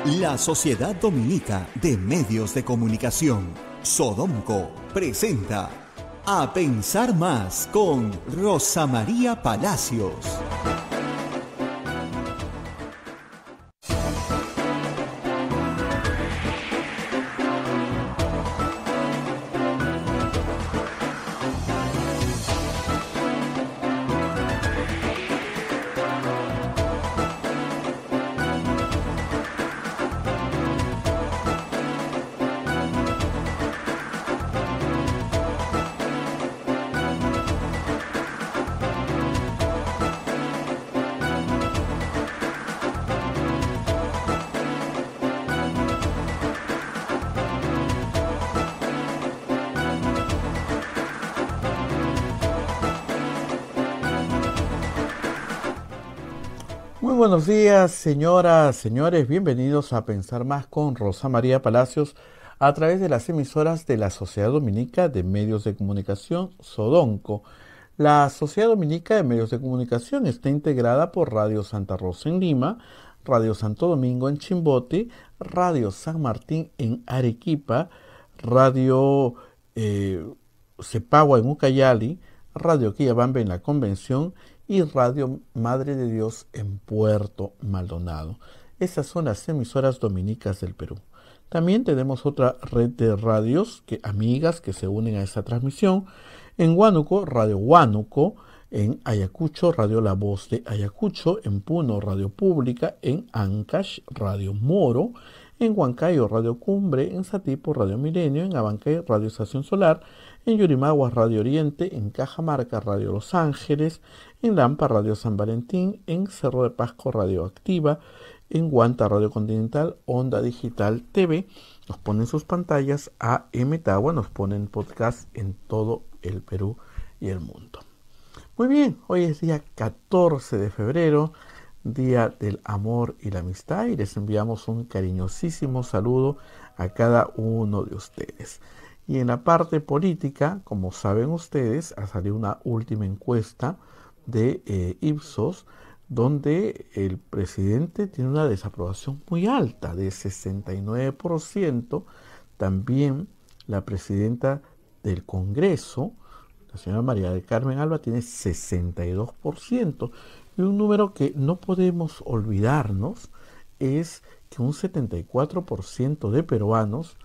La Sociedad Dominica de Medios de Comunicación, Sodomco, presenta A Pensar Más con Rosa María Palacios. Muy buenos días, señoras, señores. Bienvenidos a Pensar Más con Rosa María Palacios a través de las emisoras de la Sociedad Dominica de Medios de Comunicación, Sodonco. La Sociedad Dominica de Medios de Comunicación está integrada por Radio Santa Rosa en Lima, Radio Santo Domingo en Chimbote, Radio San Martín en Arequipa, Radio Cepagua en Ucayali, Radio Quillabamba en La Convención y Radio Madre de Dios en Puerto Maldonado. Esas son las emisoras dominicas del Perú. También tenemos otra red de radios amigas que se unen a esta transmisión. En Huánuco, Radio Huánuco. En Ayacucho, Radio La Voz de Ayacucho. En Puno, Radio Pública. En Ancash, Radio Moro. En Huancayo, Radio Cumbre. En Satipo, Radio Milenio. En Abancay, Radio Estación Solar. En Yurimaguas, Radio Oriente. En Cajamarca, Radio Los Ángeles. En Lampa, Radio San Valentín. En Cerro de Pasco, Radio Activa. En Huanta, Radio Continental. Onda Digital TV. Nos ponen sus pantallas. AM Tagua nos ponen podcast en todo el Perú y el mundo. Muy bien, hoy es día 14 de febrero, Día del Amor y la Amistad, y les enviamos un cariñosísimo saludo a cada uno de ustedes. Y en la parte política, como saben ustedes, ha salido una última encuesta de Ipsos, donde el presidente tiene una desaprobación muy alta, de 69%. También la presidenta del Congreso, la señora María del Carmen Alba, tiene 62%. Y un número que no podemos olvidarnos es que un 74% de peruanos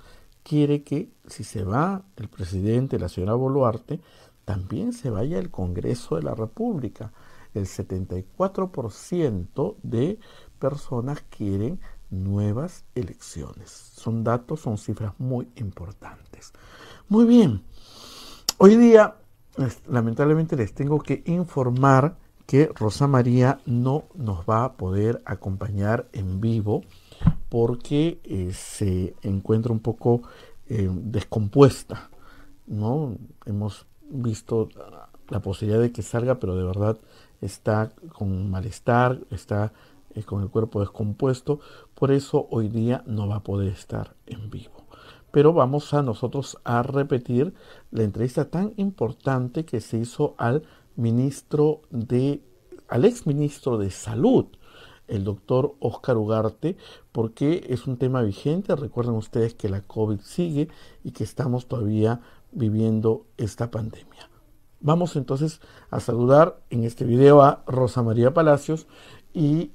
quiere que, si se va el presidente, la señora Boluarte, también se vaya el Congreso de la República. El 74% de personas quieren nuevas elecciones. Son datos, son cifras muy importantes. Muy bien. Hoy día, lamentablemente, les tengo que informar que Rosa María no nos va a poder acompañar en vivo porque se encuentra un poco descompuesta, ¿no? Hemos visto la posibilidad de que salga, pero de verdad está con malestar, está con el cuerpo descompuesto. Por eso hoy día no va a poder estar en vivo. Pero vamos a nosotros a repetir la entrevista tan importante que se hizo al exministro de Salud, el doctor Óscar Ugarte, porque es un tema vigente. Recuerden ustedes que la COVID sigue y que estamos todavía viviendo esta pandemia. Vamos entonces a saludar en este video a Rosa María Palacios y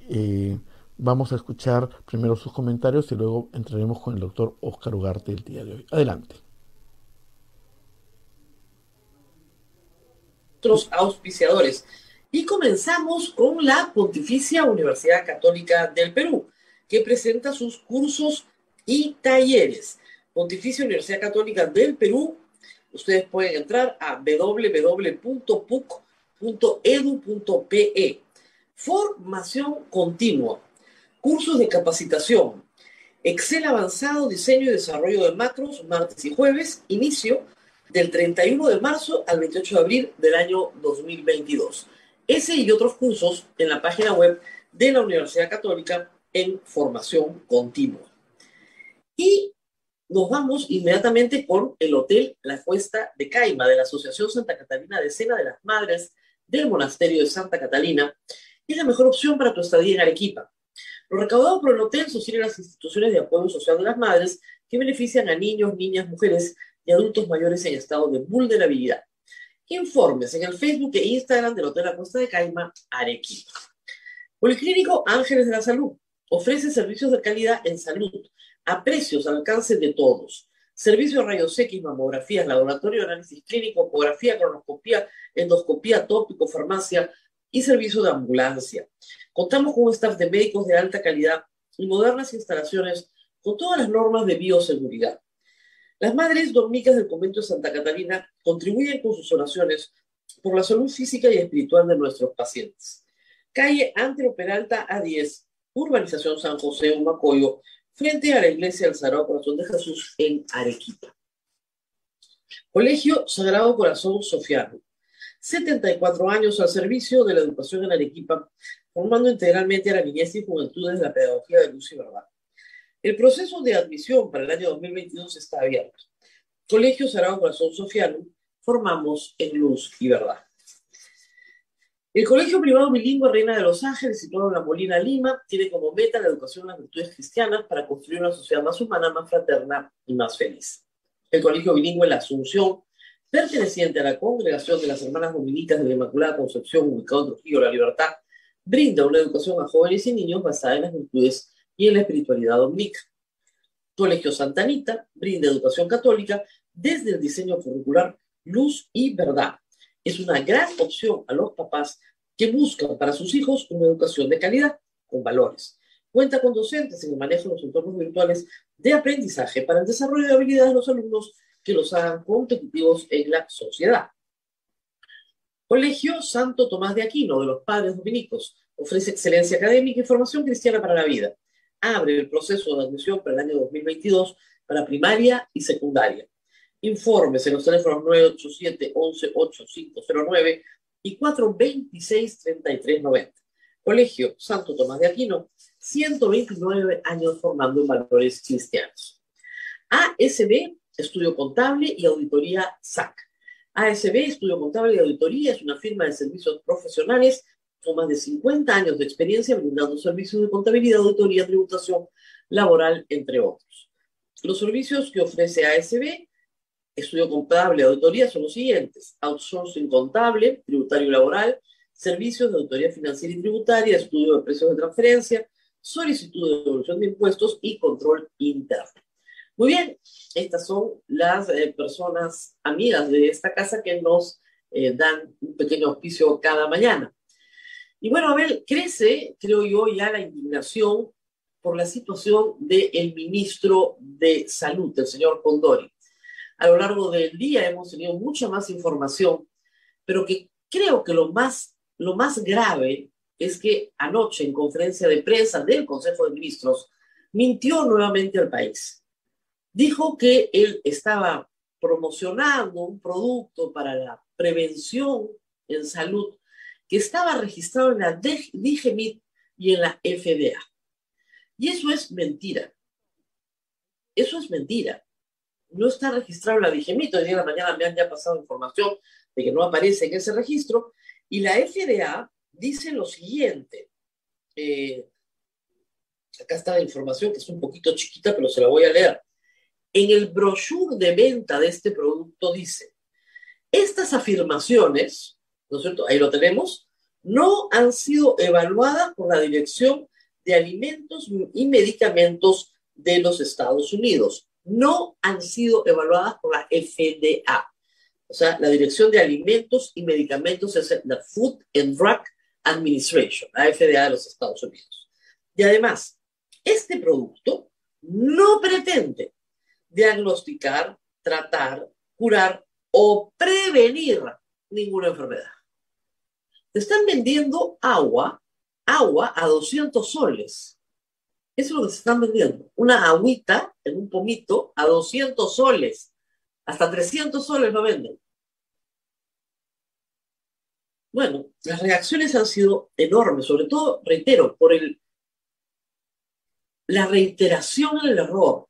vamos a escuchar primero sus comentarios y luego entraremos con el doctor Óscar Ugarte el día de hoy. Adelante. Otros auspiciadores. Y comenzamos con la Pontificia Universidad Católica del Perú, que presenta sus cursos y talleres. Pontificia Universidad Católica del Perú, ustedes pueden entrar a www.puc.edu.pe. Formación continua, cursos de capacitación, Excel avanzado, diseño y desarrollo de macros, martes y jueves, inicio del 31 de marzo al 28 de abril del año 2022. Ese y otros cursos en la página web de la Universidad Católica en formación continua. Y nos vamos inmediatamente con el Hotel La Cuesta de Caima de la Asociación Santa Catalina Decena de las Madres del Monasterio de Santa Catalina. Es la mejor opción para tu estadía en Arequipa. Lo recaudado por el hotel sostiene las instituciones de apoyo social de las madres que benefician a niños, niñas, mujeres y adultos mayores en estado de vulnerabilidad. Informes en el Facebook e Instagram del Hotel La Costa de Caima, Arequipa. Policlínico Ángeles de la Salud ofrece servicios de calidad en salud a precios al alcance de todos. Servicio de rayos X, mamografías, laboratorio de análisis clínico, ecografía, cronoscopía, endoscopía, tópico, farmacia y servicio de ambulancia. Contamos con un staff de médicos de alta calidad y modernas instalaciones con todas las normas de bioseguridad. Las madres dominicas del convento de Santa Catalina contribuyen con sus oraciones por la salud física y espiritual de nuestros pacientes. Calle Antero Peralta A10, Urbanización San José, Humacoyo, frente a la iglesia del Sagrado Corazón de Jesús en Arequipa. Colegio Sagrado Corazón Sofiano, 74 años al servicio de la educación en Arequipa, formando integralmente a la niñez y juventud desde la pedagogía de luz y verdad. El proceso de admisión para el año 2022 está abierto. Colegio Sagrado Corazón Sofiano, formamos en luz y verdad. El Colegio Privado Bilingüe Reina de los Ángeles, situado en La Molina, Lima, tiene como meta la educación en las virtudes cristianas para construir una sociedad más humana, más fraterna y más feliz. El Colegio Bilingüe La Asunción, perteneciente a la Congregación de las Hermanas Dominicas de la Inmaculada Concepción, ubicado en Trujillo, La Libertad, brinda una educación a jóvenes y niños basada en las virtudes y en la espiritualidad dominica. Colegio Santa Anita brinda educación católica desde el diseño curricular Luz y Verdad. Es una gran opción a los papás que buscan para sus hijos una educación de calidad, con valores. Cuenta con docentes en el manejo de los entornos virtuales de aprendizaje para el desarrollo de habilidades de los alumnos que los hagan competitivos en la sociedad. Colegio Santo Tomás de Aquino, de los Padres Dominicos, ofrece excelencia académica y formación cristiana para la vida. Abre el proceso de admisión para el año 2022 para primaria y secundaria. Informes en los teléfonos 987-11-8509 y 426-3390. Colegio Santo Tomás de Aquino, 129 años formando en valores cristianos. ASB, Estudio Contable y Auditoría SAC. ASB, Estudio Contable y Auditoría, es una firma de servicios profesionales con más de 50 años de experiencia brindando servicios de contabilidad, auditoría, tributación laboral, entre otros. Los servicios que ofrece ASB, Estudio Contable y Auditoría, son los siguientes: outsourcing contable, tributario y laboral, servicios de auditoría financiera y tributaria, estudio de precios de transferencia, solicitud de devolución de impuestos y control interno. Muy bien, estas son las personas amigas de esta casa que nos dan un pequeño auspicio cada mañana. Y bueno, Abel, crece, creo yo, ya la indignación por la situación del ministro de Salud, el señor Condori. A lo largo del día hemos tenido mucha más información, pero que creo que lo más grave es que anoche, en conferencia de prensa del Consejo de Ministros, mintió nuevamente al país. Dijo que él estaba promocionando un producto para la prevención en salud que estaba registrado en la DGMIT y en la FDA. Y eso es mentira. Eso es mentira. No está registrado en la DGMIT. Hoy día de la mañana me han ya pasado información de que no aparece en ese registro. Y la FDA dice lo siguiente. Acá está la información, que es un poquito chiquita, pero se la voy a leer. En el brochure de venta de este producto dice: estas afirmaciones, ¿no es cierto?, ahí lo tenemos, no han sido evaluadas por la Dirección de Alimentos y Medicamentos de los Estados Unidos. No han sido evaluadas por la FDA. O sea, la Dirección de Alimentos y Medicamentos es la Food and Drug Administration, la FDA de los Estados Unidos. Y además, este producto no pretende diagnosticar, tratar, curar o prevenir ninguna enfermedad. Te están vendiendo agua a 200 soles. Eso es lo que se están vendiendo. Una agüita en un pomito a 200 soles. Hasta 300 soles lo venden. Bueno, las reacciones han sido enormes, sobre todo, reitero, por la reiteración en el error.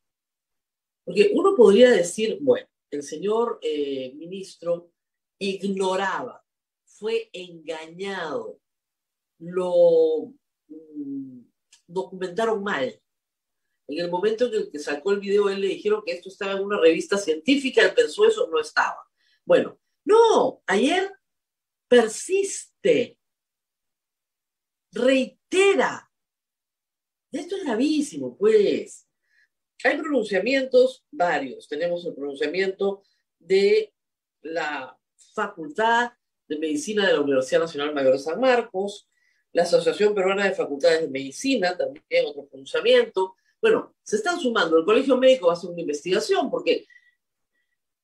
Porque uno podría decir, bueno, el señor ministro ignoraba, fue engañado, lo documentaron mal. En el momento en el que sacó el video, él le dijeron que esto estaba en una revista científica, él pensó eso, no estaba. Bueno, no, ayer persiste, reitera. Esto es gravísimo, pues. Hay pronunciamientos varios. Tenemos el pronunciamiento de la Facultad de Medicina de la Universidad Nacional Mayor de San Marcos, la Asociación Peruana de Facultades de Medicina, también otro pronunciamiento. Bueno, se están sumando. El Colegio Médico va a hacer una investigación porque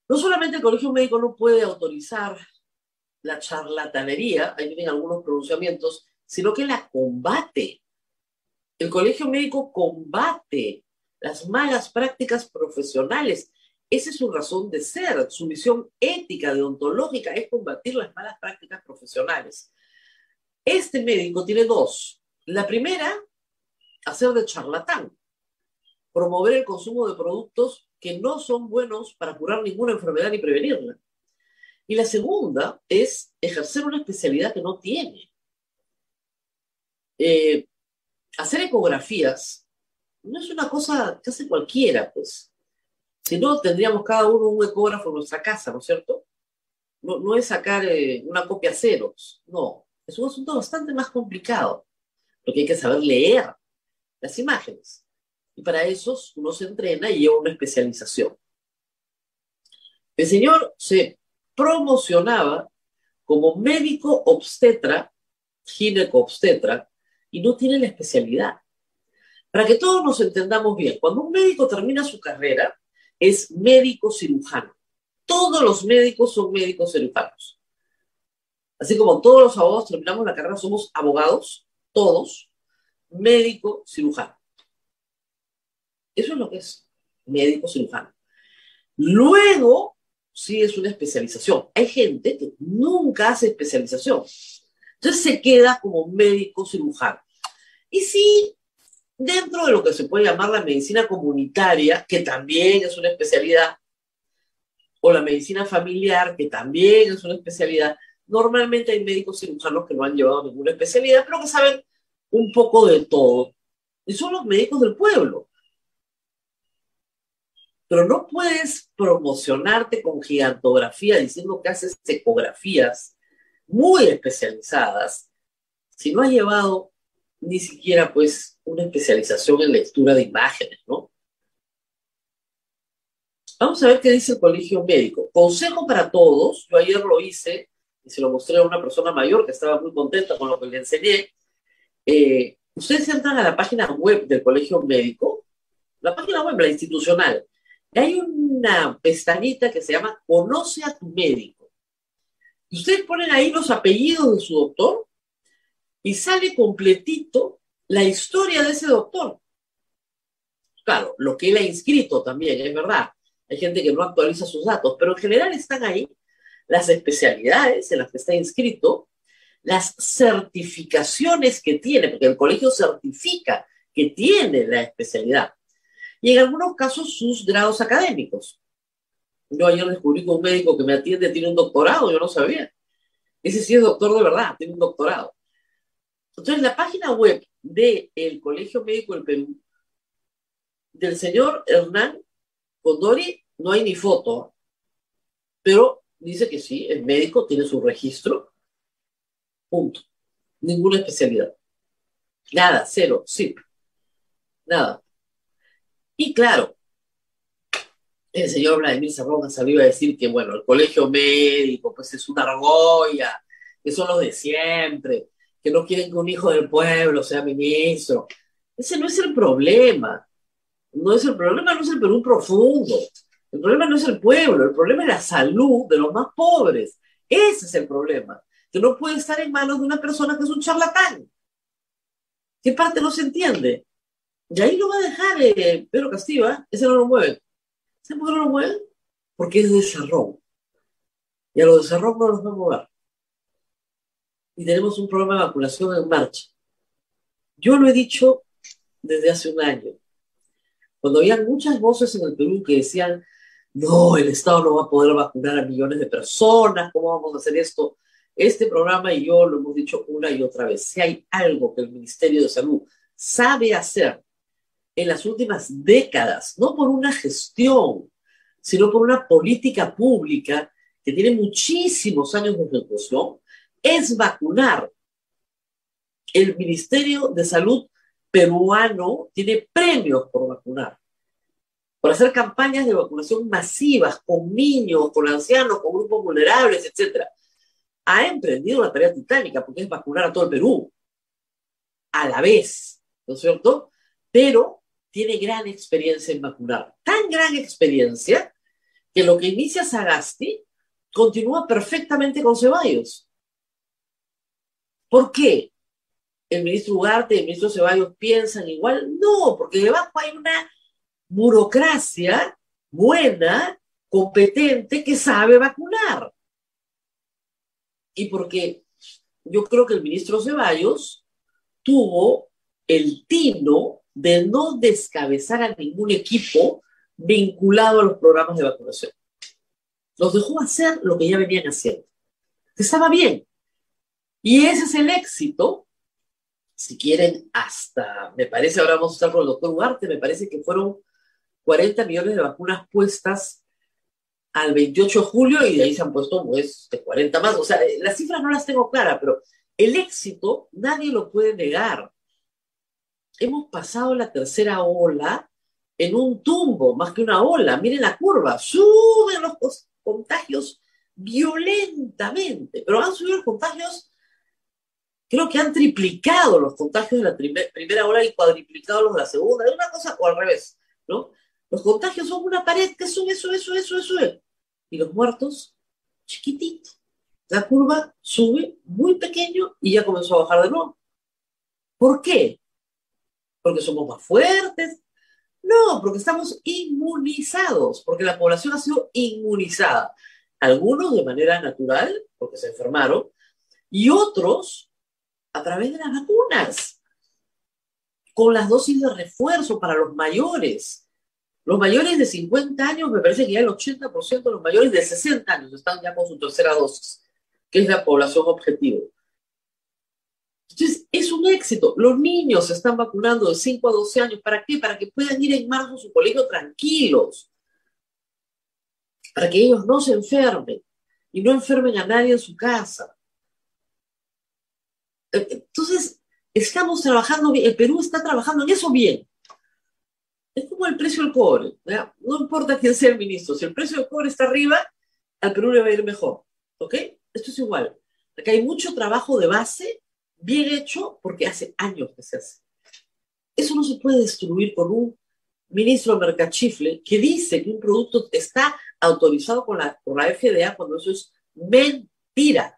no solamente el Colegio Médico no puede autorizar la charlatanería, ahí tienen algunos pronunciamientos, sino que la combate. El Colegio Médico combate las malas prácticas profesionales. Esa es su razón de ser, su misión ética, deontológica, es combatir las malas prácticas profesionales. Este médico tiene dos. La primera, hacer de charlatán, promover el consumo de productos que no son buenos para curar ninguna enfermedad ni prevenirla. Y la segunda es ejercer una especialidad que no tiene. Hacer ecografías no es una cosa que hace cualquiera, pues. Si no, tendríamos cada uno un ecógrafo en nuestra casa, ¿no es cierto? No es sacar una copia ceros, no. Es un asunto bastante más complicado, porque hay que saber leer las imágenes. Y para eso uno se entrena y lleva una especialización. El señor se promocionaba como médico obstetra, gineco-obstetra, y no tiene la especialidad. Para que todos nos entendamos bien, cuando un médico termina su carrera, es médico cirujano. Todos los médicos son médicos cirujanos. Así como todos los abogados terminamos la carrera, somos abogados, todos, médico cirujano. Eso es lo que es médico cirujano. Luego, sí es una especialización. Hay gente que nunca hace especialización. Entonces se queda como médico cirujano. Y sí, dentro de lo que se puede llamar la medicina comunitaria, que también es una especialidad, o la medicina familiar, que también es una especialidad, normalmente hay médicos cirujanos que no han llevado ninguna especialidad, pero que saben un poco de todo. Y son los médicos del pueblo. Pero no puedes promocionarte con gigantografía diciendo que haces ecografías muy especializadas si no has llevado ni siquiera pues una especialización en lectura de imágenes, ¿no? Vamos a ver qué dice el Colegio Médico. Consejo para todos. Yo ayer lo hice y se lo mostré a una persona mayor que estaba muy contenta con lo que le enseñé. Ustedes entran a la página web del Colegio Médico, la página web, la institucional. Hay una pestañita que se llama Conoce a tu médico. Y ustedes ponen ahí los apellidos de su doctor y sale completito la historia de ese doctor. Claro, lo que él ha inscrito también, es verdad. Hay gente que no actualiza sus datos, pero en general están ahí las especialidades en las que está inscrito, las certificaciones que tiene, porque el colegio certifica que tiene la especialidad. Y en algunos casos sus grados académicos. Yo ayer descubrí que un médico que me atiende tiene un doctorado, yo no sabía. Ese sí es doctor de verdad, tiene un doctorado. Entonces, la página web del Colegio Médico del Perú, del señor Hernán Condori, no hay ni foto, pero dice que sí, es médico, tiene su registro, punto. Ninguna especialidad. Nada, cero, sí, nada. Y claro, el señor Vladimir Cerrón salió a decir que, bueno, el colegio médico, pues es una argolla, que son los de siempre, que no quieren que un hijo del pueblo sea ministro. Ese no es el problema. No es el problema, no es el Perú profundo. El problema no es el pueblo, el problema es la salud de los más pobres. Ese es el problema, que no puede estar en manos de una persona que es un charlatán. ¿Qué parte no se entiende? Y ahí lo va a dejar Pedro Castillo, ¿eh? Ese no lo mueve. ¿Saben por qué no lo mueven? Porque es de Cerrón. Y a los de Cerrón no los va a mover. Y tenemos un programa de vacunación en marcha. Yo lo he dicho desde hace un año. Cuando había muchas voces en el Perú que decían, no, el Estado no va a poder vacunar a millones de personas, ¿cómo vamos a hacer esto? Este programa y yo lo hemos dicho una y otra vez. Si hay algo que el Ministerio de Salud sabe hacer en las últimas décadas, no por una gestión, sino por una política pública que tiene muchísimos años de ejecución, es vacunar. El Ministerio de Salud peruano tiene premios por vacunar, por hacer campañas de vacunación masivas con niños, con ancianos, con grupos vulnerables, etc. Ha emprendido una tarea titánica porque es vacunar a todo el Perú a la vez, ¿no es cierto? Pero tiene gran experiencia en vacunar. Tan gran experiencia que lo que inicia Sagasti continúa perfectamente con Ceballos. ¿Por qué? ¿El ministro Ugarte y el ministro Ceballos piensan igual? No, porque debajo hay una burocracia buena, competente, que sabe vacunar. Y porque yo creo que el ministro Ceballos tuvo el tino de no descabezar a ningún equipo vinculado a los programas de vacunación. Los dejó hacer lo que ya venían haciendo, que estaba bien. Y ese es el éxito. Si quieren, hasta, me parece, ahora vamos a estar con el doctor Ugarte, me parece que fueron 40 millones de vacunas puestas al 28 de julio y de ahí se han puesto pues, de 40 más. O sea, las cifras no las tengo claras, pero el éxito nadie lo puede negar. Hemos pasado la tercera ola en un tumbo, más que una ola. Miren la curva, suben los contagios violentamente, pero han subido los contagios. Creo que han triplicado los contagios de la primera ola y cuadriplicado los de la segunda. Es una cosa, o al revés, ¿no? Los contagios son una pared que sube. Y los muertos, chiquitito. La curva sube muy pequeño y ya comenzó a bajar de nuevo. ¿Por qué? ¿Porque somos más fuertes? No, porque estamos inmunizados, porque la población ha sido inmunizada. Algunos de manera natural, porque se enfermaron, y otros a través de las vacunas, con las dosis de refuerzo para los mayores. Los mayores de 50 años, me parece que ya el 80% de los mayores de 60 años están ya con su tercera dosis, que es la población objetivo. Entonces, es un éxito. Los niños se están vacunando de 5 a 12 años. ¿Para qué? Para que puedan ir en marzo a su colegio tranquilos. Para que ellos no se enfermen y no enfermen a nadie en su casa. Entonces, estamos trabajando bien, el Perú está trabajando en eso bien. Es como el precio del cobre, ¿verdad? No importa quién sea el ministro, si el precio del cobre está arriba, al Perú le va a ir mejor, ¿ok? Esto es igual. Acá hay mucho trabajo de base, bien hecho, porque hace años que se hace. Eso no se puede destruir con un ministro de Mercachifle que dice que un producto está autorizado por la FDA cuando eso es mentira.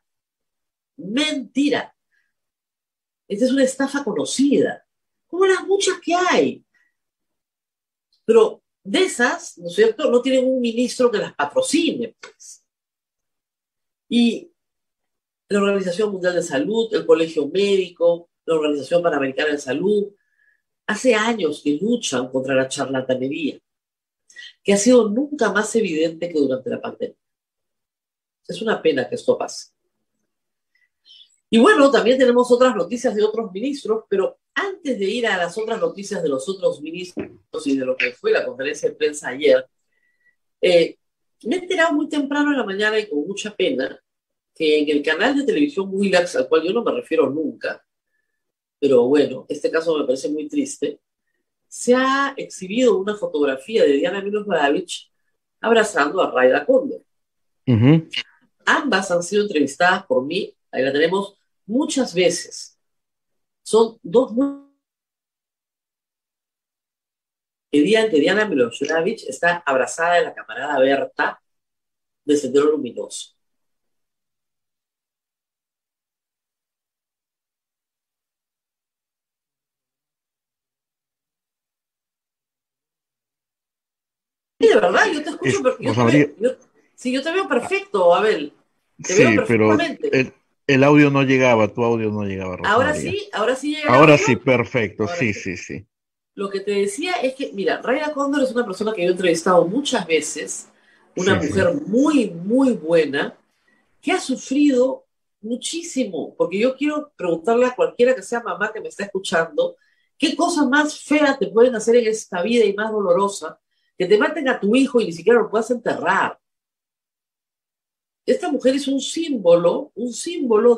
Mentira. Esta es una estafa conocida, como las muchas que hay. Pero de esas, ¿no es cierto?, no tienen un ministro que las patrocine, pues. Y la Organización Mundial de Salud, el Colegio Médico, la Organización Panamericana de Salud, hace años que luchan contra la charlatanería, que ha sido nunca más evidente que durante la pandemia. Es una pena que esto pase. Y bueno, también tenemos otras noticias de otros ministros, pero antes de ir a las otras noticias de los otros ministros y de lo que fue la conferencia de prensa ayer, me he enterado muy temprano en la mañana y con mucha pena que en el canal de televisión Willax, al cual yo no me refiero nunca, pero bueno, este caso me parece muy triste, se ha exhibido una fotografía de Diana Miloslavich abrazando a Raida Cóndor. Ambas han sido entrevistadas por mí, ahí la tenemos muchas veces. Son dos el día en que Diana Miloslavich está abrazada de la camarada Berta de Sendero Luminoso. Sí, de verdad, yo te escucho, yo te veo perfecto, Abel. Te veo perfectamente. Pero el audio no llegaba, tu audio no llegaba, Rosa ahora María. Ahora sí llega. Ahora sí, perfecto, ahora sí. Lo que te decía es que, mira, Raida Cóndor es una persona que yo he entrevistado muchas veces, una mujer muy, muy buena, que ha sufrido muchísimo, porque yo quiero preguntarle a cualquiera que sea mamá que me está escuchando, ¿Qué cosa más fea te pueden hacer en esta vida y más dolorosa que te maten a tu hijo y ni siquiera lo puedas enterrar? Esta mujer es un símbolo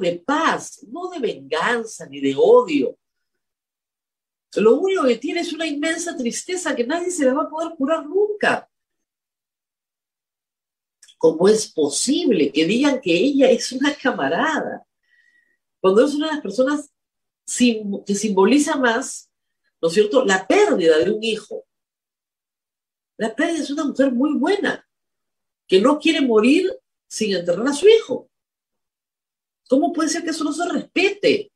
de paz, no de venganza ni de odio. Lo único que tiene es una inmensa tristeza que nadie se la va a poder curar nunca. ¿Cómo es posible que digan que ella es una camarada? Cuando es una de las personas que simboliza más, ¿no es cierto?, la pérdida de un hijo. La pérdida es una mujer muy buena, que no quiere morir sin enterrar a su hijo. ¿Cómo puede ser que eso no se respete?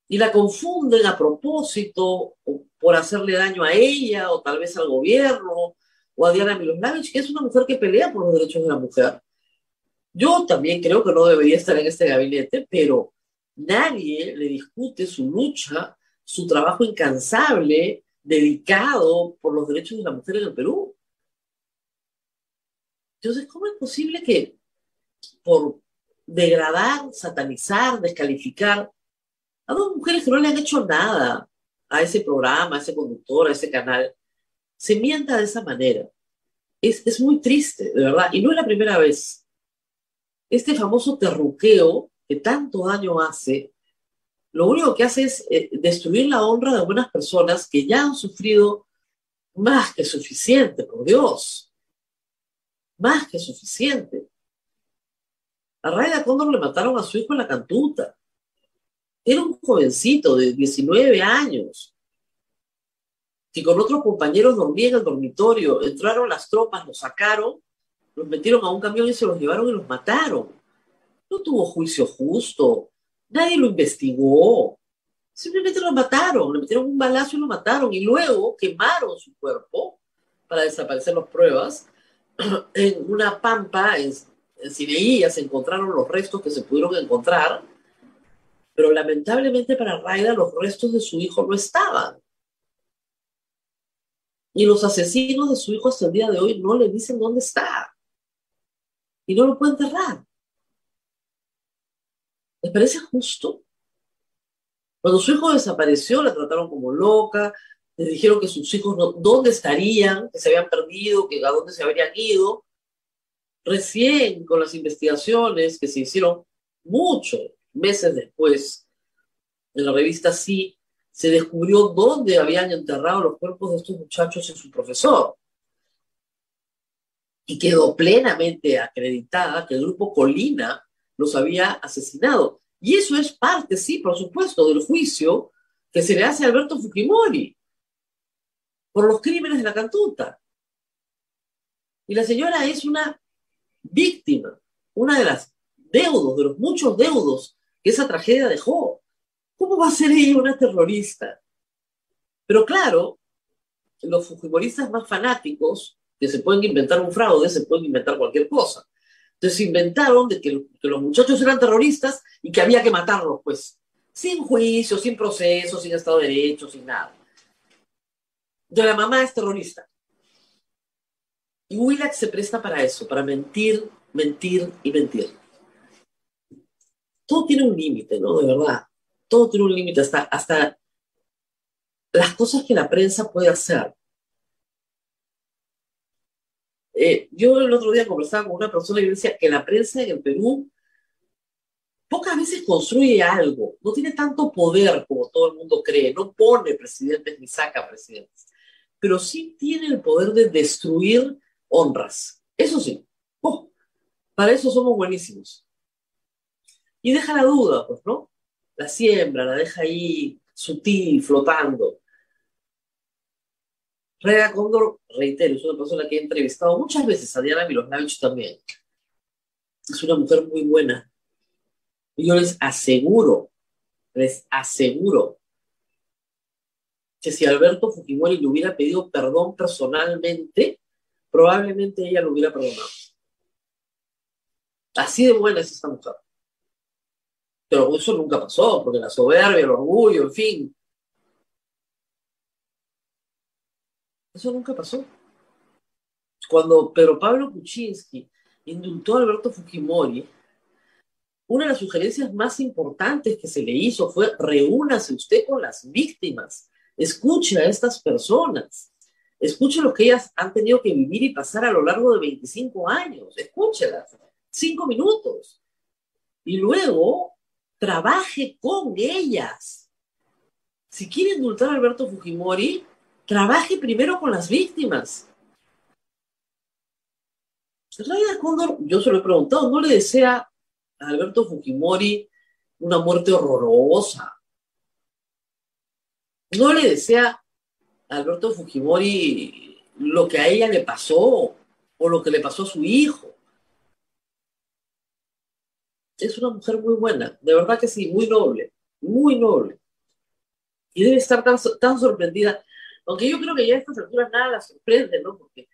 Y la confunden a propósito, o por hacerle daño a ella, o tal vez al gobierno, o a Diana Miloslavich, que es una mujer que pelea por los derechos de la mujer. Yo también creo que no debería estar en este gabinete, pero nadie le discute su lucha, su trabajo incansable, dedicado por los derechos de la mujer en el Perú. Entonces, ¿cómo es posible que por degradar, satanizar, descalificar a dos mujeres que no le han hecho nada a ese programa, a ese conductor, a ese canal, se mienta de esa manera? Es muy triste, de verdad, y no es la primera vez. Este famoso terruqueo que tanto daño hace, lo único que hace es destruir la honra de algunas personas que ya han sufrido más que suficiente, por Dios, más que suficiente. A Raida Cóndor le mataron a su hijo en la Cantuta. Era un jovencito de 19 años, que con otros compañeros dormía en el dormitorio. Entraron las tropas, los sacaron, los metieron a un camión y se los llevaron y los mataron. No tuvo juicio justo, nadie lo investigó. Simplemente lo mataron, le metieron un balazo y lo mataron. Y luego quemaron su cuerpo para desaparecer las pruebas. En una pampa, en Cineguía, se encontraron los restos que se pudieron encontrar, pero lamentablemente para Raida los restos de su hijo no estaban. Y los asesinos de su hijo hasta el día de hoy no le dicen dónde está. Y no lo pueden enterrar. ¿Les parece justo? Cuando su hijo desapareció, la trataron como loca, les dijeron que sus hijos no, dónde estarían, que se habían perdido, que a dónde se habrían ido. Recién con las investigaciones que se hicieron muchos meses después, en la revista Sí, se descubrió dónde habían enterrado los cuerpos de estos muchachos y su profesor. Y quedó plenamente acreditada que el grupo Colina los había asesinado. Y eso es parte, sí, por supuesto, del juicio que se le hace a Alberto Fujimori por los crímenes de la Cantuta. Y la señora es una víctima, una de las deudos, de los muchos deudos que esa tragedia dejó. ¿Cómo va a ser ella una terrorista? Pero claro, los fujimoristas más fanáticos, que se pueden inventar un fraude, se pueden inventar cualquier cosa. Entonces inventaron de que los muchachos eran terroristas y que había que matarlos, pues, sin juicio, sin proceso, sin Estado de Derecho, sin nada. Entonces la mamá es terrorista. Y Willax se presta para eso, para mentir, mentir y mentir. Todo tiene un límite, ¿no? De verdad. Todo tiene un límite, hasta las cosas que la prensa puede hacer. Yo el otro día conversaba con una persona y me decía que la prensa en el Perú pocas veces construye algo, no tiene tanto poder como todo el mundo cree, no pone presidentes ni saca presidentes, pero sí tiene el poder de destruir honras. Eso sí, para eso somos buenísimos. Y deja la duda, pues, ¿no? La siembra, la deja ahí sutil, flotando. Rega Cóndor, reitero, es una persona que he entrevistado muchas veces, a Diana Miloslavich también. Es una mujer muy buena. Y yo les aseguro que si Alberto Fujimori le hubiera pedido perdón personalmente, probablemente ella lo hubiera perdonado. Así de buena es esta mujer. Pero eso nunca pasó, porque la soberbia, el orgullo, en fin, eso nunca pasó. Cuando Pedro Pablo Kuczynski indultó a Alberto Fujimori, una de las sugerencias más importantes que se le hizo fue reúnase usted con las víctimas, escuche a estas personas, escuche lo que ellas han tenido que vivir y pasar a lo largo de 25 años, escúchelas, 5 minutos, y luego trabaje con ellas. Si quiere indultar a Alberto Fujimori, trabaje primero con las víctimas. Raya Cóndor, yo se lo he preguntado, ¿no le desea a Alberto Fujimori una muerte horrorosa? ¿No le desea a Alberto Fujimori lo que a ella le pasó o lo que le pasó a su hijo? Es una mujer muy buena, de verdad que sí, muy noble, muy noble. Y debe estar tan sorprendida, aunque yo creo que ya a estas alturas nada la sorprende, ¿no? Porque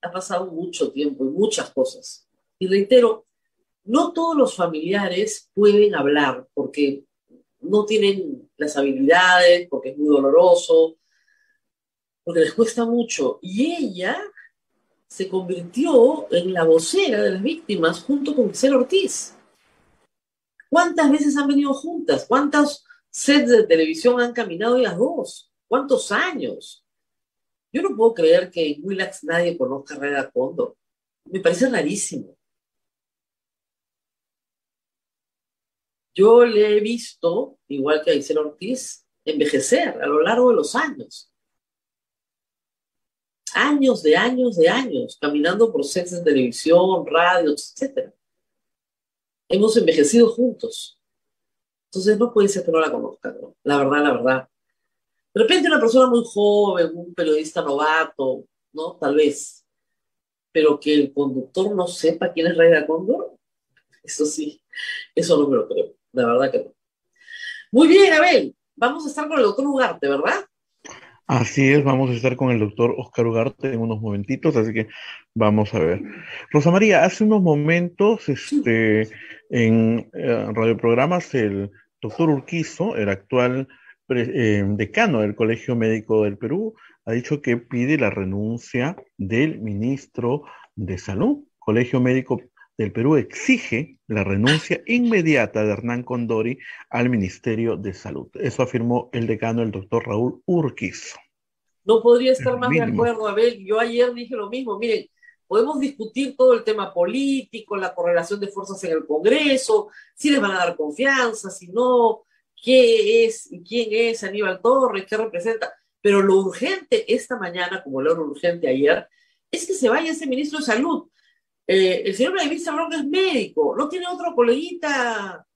ha pasado mucho tiempo y muchas cosas. Y reitero, no todos los familiares pueden hablar porque no tienen las habilidades, porque es muy doloroso, porque les cuesta mucho. Y ella se convirtió en la vocera de las víctimas junto con Gisela Ortiz. ¿Cuántas veces han venido juntas? ¿Cuántos sets de televisión han caminado ellas dos? ¿Cuántos años? Yo no puedo creer que en Willax nadie conozca a Raya Cóndor. Me parece rarísimo. Yo le he visto, igual que a Gisela Ortiz, envejecer a lo largo de los años. Años de años de años, caminando por sets de televisión, radio, etc. Hemos envejecido juntos. Entonces no puede ser que no la conozcan, ¿no? La verdad, la verdad. De repente una persona muy joven, un periodista novato, ¿no? Tal vez. Pero que el conductor no sepa quién es Raya Cóndor, eso sí, eso no me lo creo. La verdad que no. Muy bien, Abel. Vamos a estar con el doctor Ugarte, ¿verdad? Así es, vamos a estar con el doctor Oscar Ugarte en unos momentitos, así que vamos a ver. Rosa María, hace unos momentos, en radioprogramas, el doctor Urquizo, el actual decano del Colegio Médico del Perú, ha dicho que pide la renuncia del ministro de Salud. Colegio Médico del Perú exige la renuncia inmediata de Hernán Condori al Ministerio de Salud. Eso afirmó el decano, el doctor Raúl Urquizo. No podría estar más de Mínimo. acuerdo, Abel. Yo ayer dije lo mismo. Miren, podemos discutir todo el tema político, la correlación de fuerzas en el Congreso, si les van a dar confianza, si no, qué es y quién es Aníbal Torres, qué representa. Pero lo urgente esta mañana, como lo urgente ayer, es que se vaya ese ministro de Salud. El señor Vladimir Cerrón es médico, ¿no tiene otro coleguita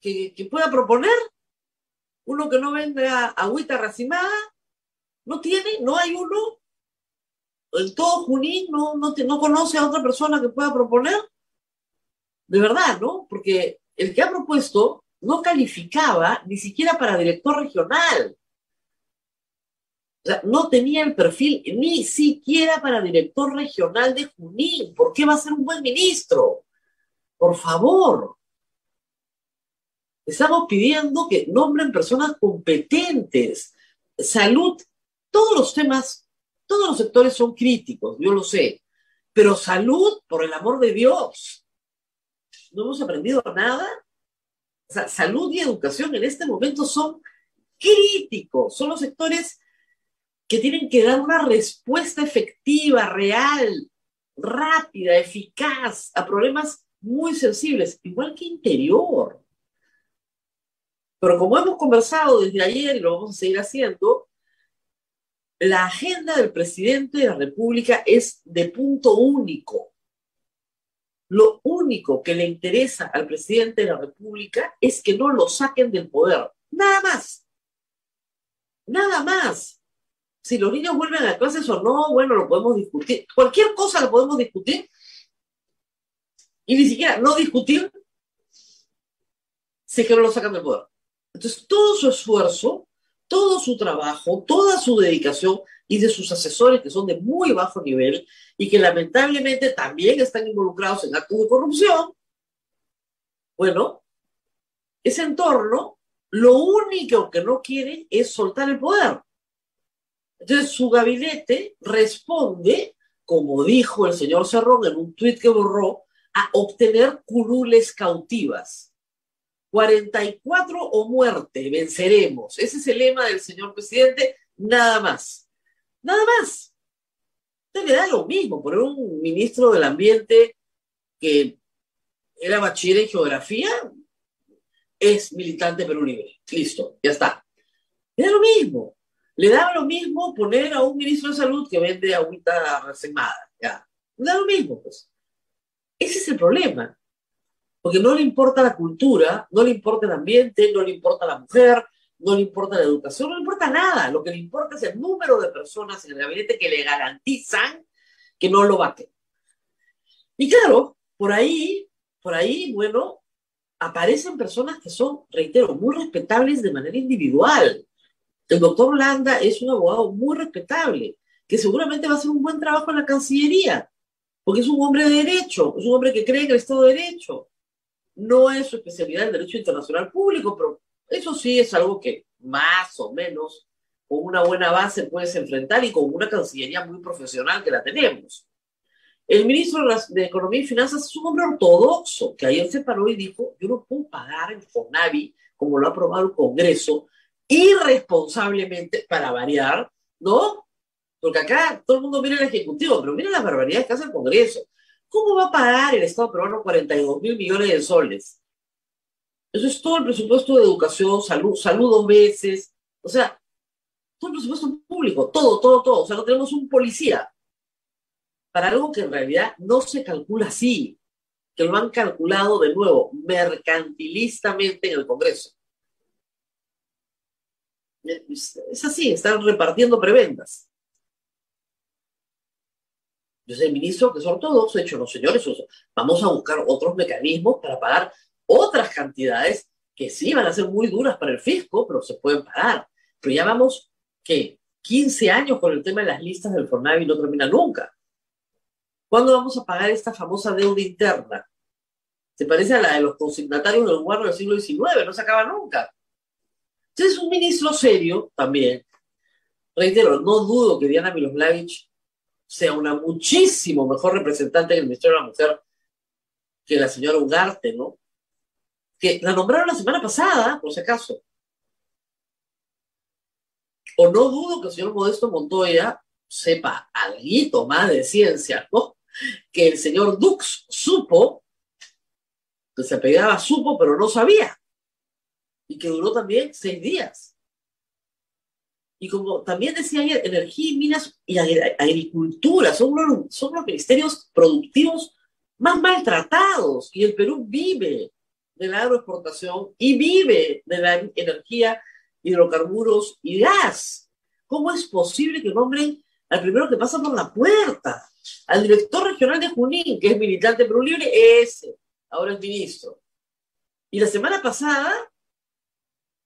que pueda proponer? Uno que no venga agüita racimada, ¿no tiene? ¿No hay uno? ¿En todo Junín no conoce a otra persona que pueda proponer? De verdad, ¿no? Porque el que ha propuesto no calificaba ni siquiera para director regional. O sea, no tenía el perfil ni siquiera para director regional de Junín. ¿Por qué va a ser un buen ministro? Por favor. Estamos pidiendo que nombren personas competentes. Salud, todos los temas, todos los sectores son críticos, yo lo sé. Pero salud, por el amor de Dios. ¿No hemos aprendido nada? O sea, salud y educación en este momento son críticos. Son los sectores que tienen que dar una respuesta efectiva, real, rápida, eficaz a problemas muy sensibles, igual que interior. Pero como hemos conversado desde ayer y lo vamos a seguir haciendo, la agenda del presidente de la República es de punto único. Lo único que le interesa al presidente de la República es que no lo saquen del poder. Nada más. Nada más. Si los niños vuelven a clases o no, bueno, lo podemos discutir. Cualquier cosa lo podemos discutir. Y ni siquiera no discutir si es que no lo sacan del poder. Entonces, todo su esfuerzo, todo su trabajo, toda su dedicación y de sus asesores que son de muy bajo nivel y que lamentablemente también están involucrados en actos de corrupción, bueno, ese entorno, lo único que no quiere es soltar el poder. Entonces, su gabinete responde, como dijo el señor Cerrón en un tuit que borró, a obtener curules cautivas. 44 o muerte, venceremos. Ese es el lema del señor presidente, nada más. Nada más. Entonces le da lo mismo poner un ministro del ambiente que era bachiller en geografía, es militante Perú Libre. Listo, ya está. Le da lo mismo. Le da lo mismo poner a un ministro de salud que vende agüita resemada. Ya. Le da lo mismo, pues. Ese es el problema. Porque no le importa la cultura, no le importa el ambiente, no le importa la mujer, no le importa la educación, no le importa nada. Lo que le importa es el número de personas en el gabinete que le garantizan que no lo baten. Y claro, por ahí, bueno, aparecen personas que son, reitero, muy respetables de manera individual. El doctor Landa es un abogado muy respetable, que seguramente va a hacer un buen trabajo en la Cancillería, porque es un hombre de derecho, es un hombre que cree en el Estado de Derecho. No es su especialidad el derecho internacional público, pero eso sí es algo que más o menos con una buena base puedes enfrentar y con una Cancillería muy profesional que la tenemos. El ministro de Economía y Finanzas es un hombre ortodoxo, que ayer se paró y dijo, yo no puedo pagar el FONAVI, como lo ha aprobado el Congreso, irresponsablemente, para variar, ¿no? Porque acá todo el mundo mira el Ejecutivo, pero mira las barbaridades que hace el Congreso. ¿Cómo va a pagar el Estado peruano 42.000 millones de soles? Eso es todo el presupuesto de educación, salud 2 veces, o sea, todo el presupuesto público, todo. O sea, no tenemos un policía para algo que en realidad no se calcula así, que lo han calculado de nuevo mercantilistamente en el Congreso. Es así, están repartiendo prebendas. Yo soy el ministro que es ortodoxo, he dicho, no señores, vamos a buscar otros mecanismos para pagar otras cantidades que sí van a ser muy duras para el fisco, pero se pueden pagar. Pero ya vamos, ¿qué? 15 años con el tema de las listas del FONAVI y no termina nunca. ¿Cuándo vamos a pagar esta famosa deuda interna? Se parece a la de los consignatarios del gobierno del siglo XIX, no se acaba nunca. Entonces es un ministro serio también. Reitero, no dudo que Diana Miloslavich sea una muchísimo mejor representante en el Ministerio de la Mujer que la señora Ugarte, ¿no? Que la nombraron la semana pasada, por si acaso. O no dudo que el señor Modesto Montoya sepa algo más de ciencia, ¿no? Que el señor Dux supo, que se apellidaba supo, pero no sabía. Y que duró también 6 días. Y como también decía ayer, energía y minas y agricultura son los ministerios productivos más maltratados. Y el Perú vive de la agroexportación y vive de la energía, hidrocarburos y gas. ¿Cómo es posible que nombren al primero que pasa por la puerta? Al director regional de Junín, que es militante Perú Libre, ese, ahora es ministro. Y la semana pasada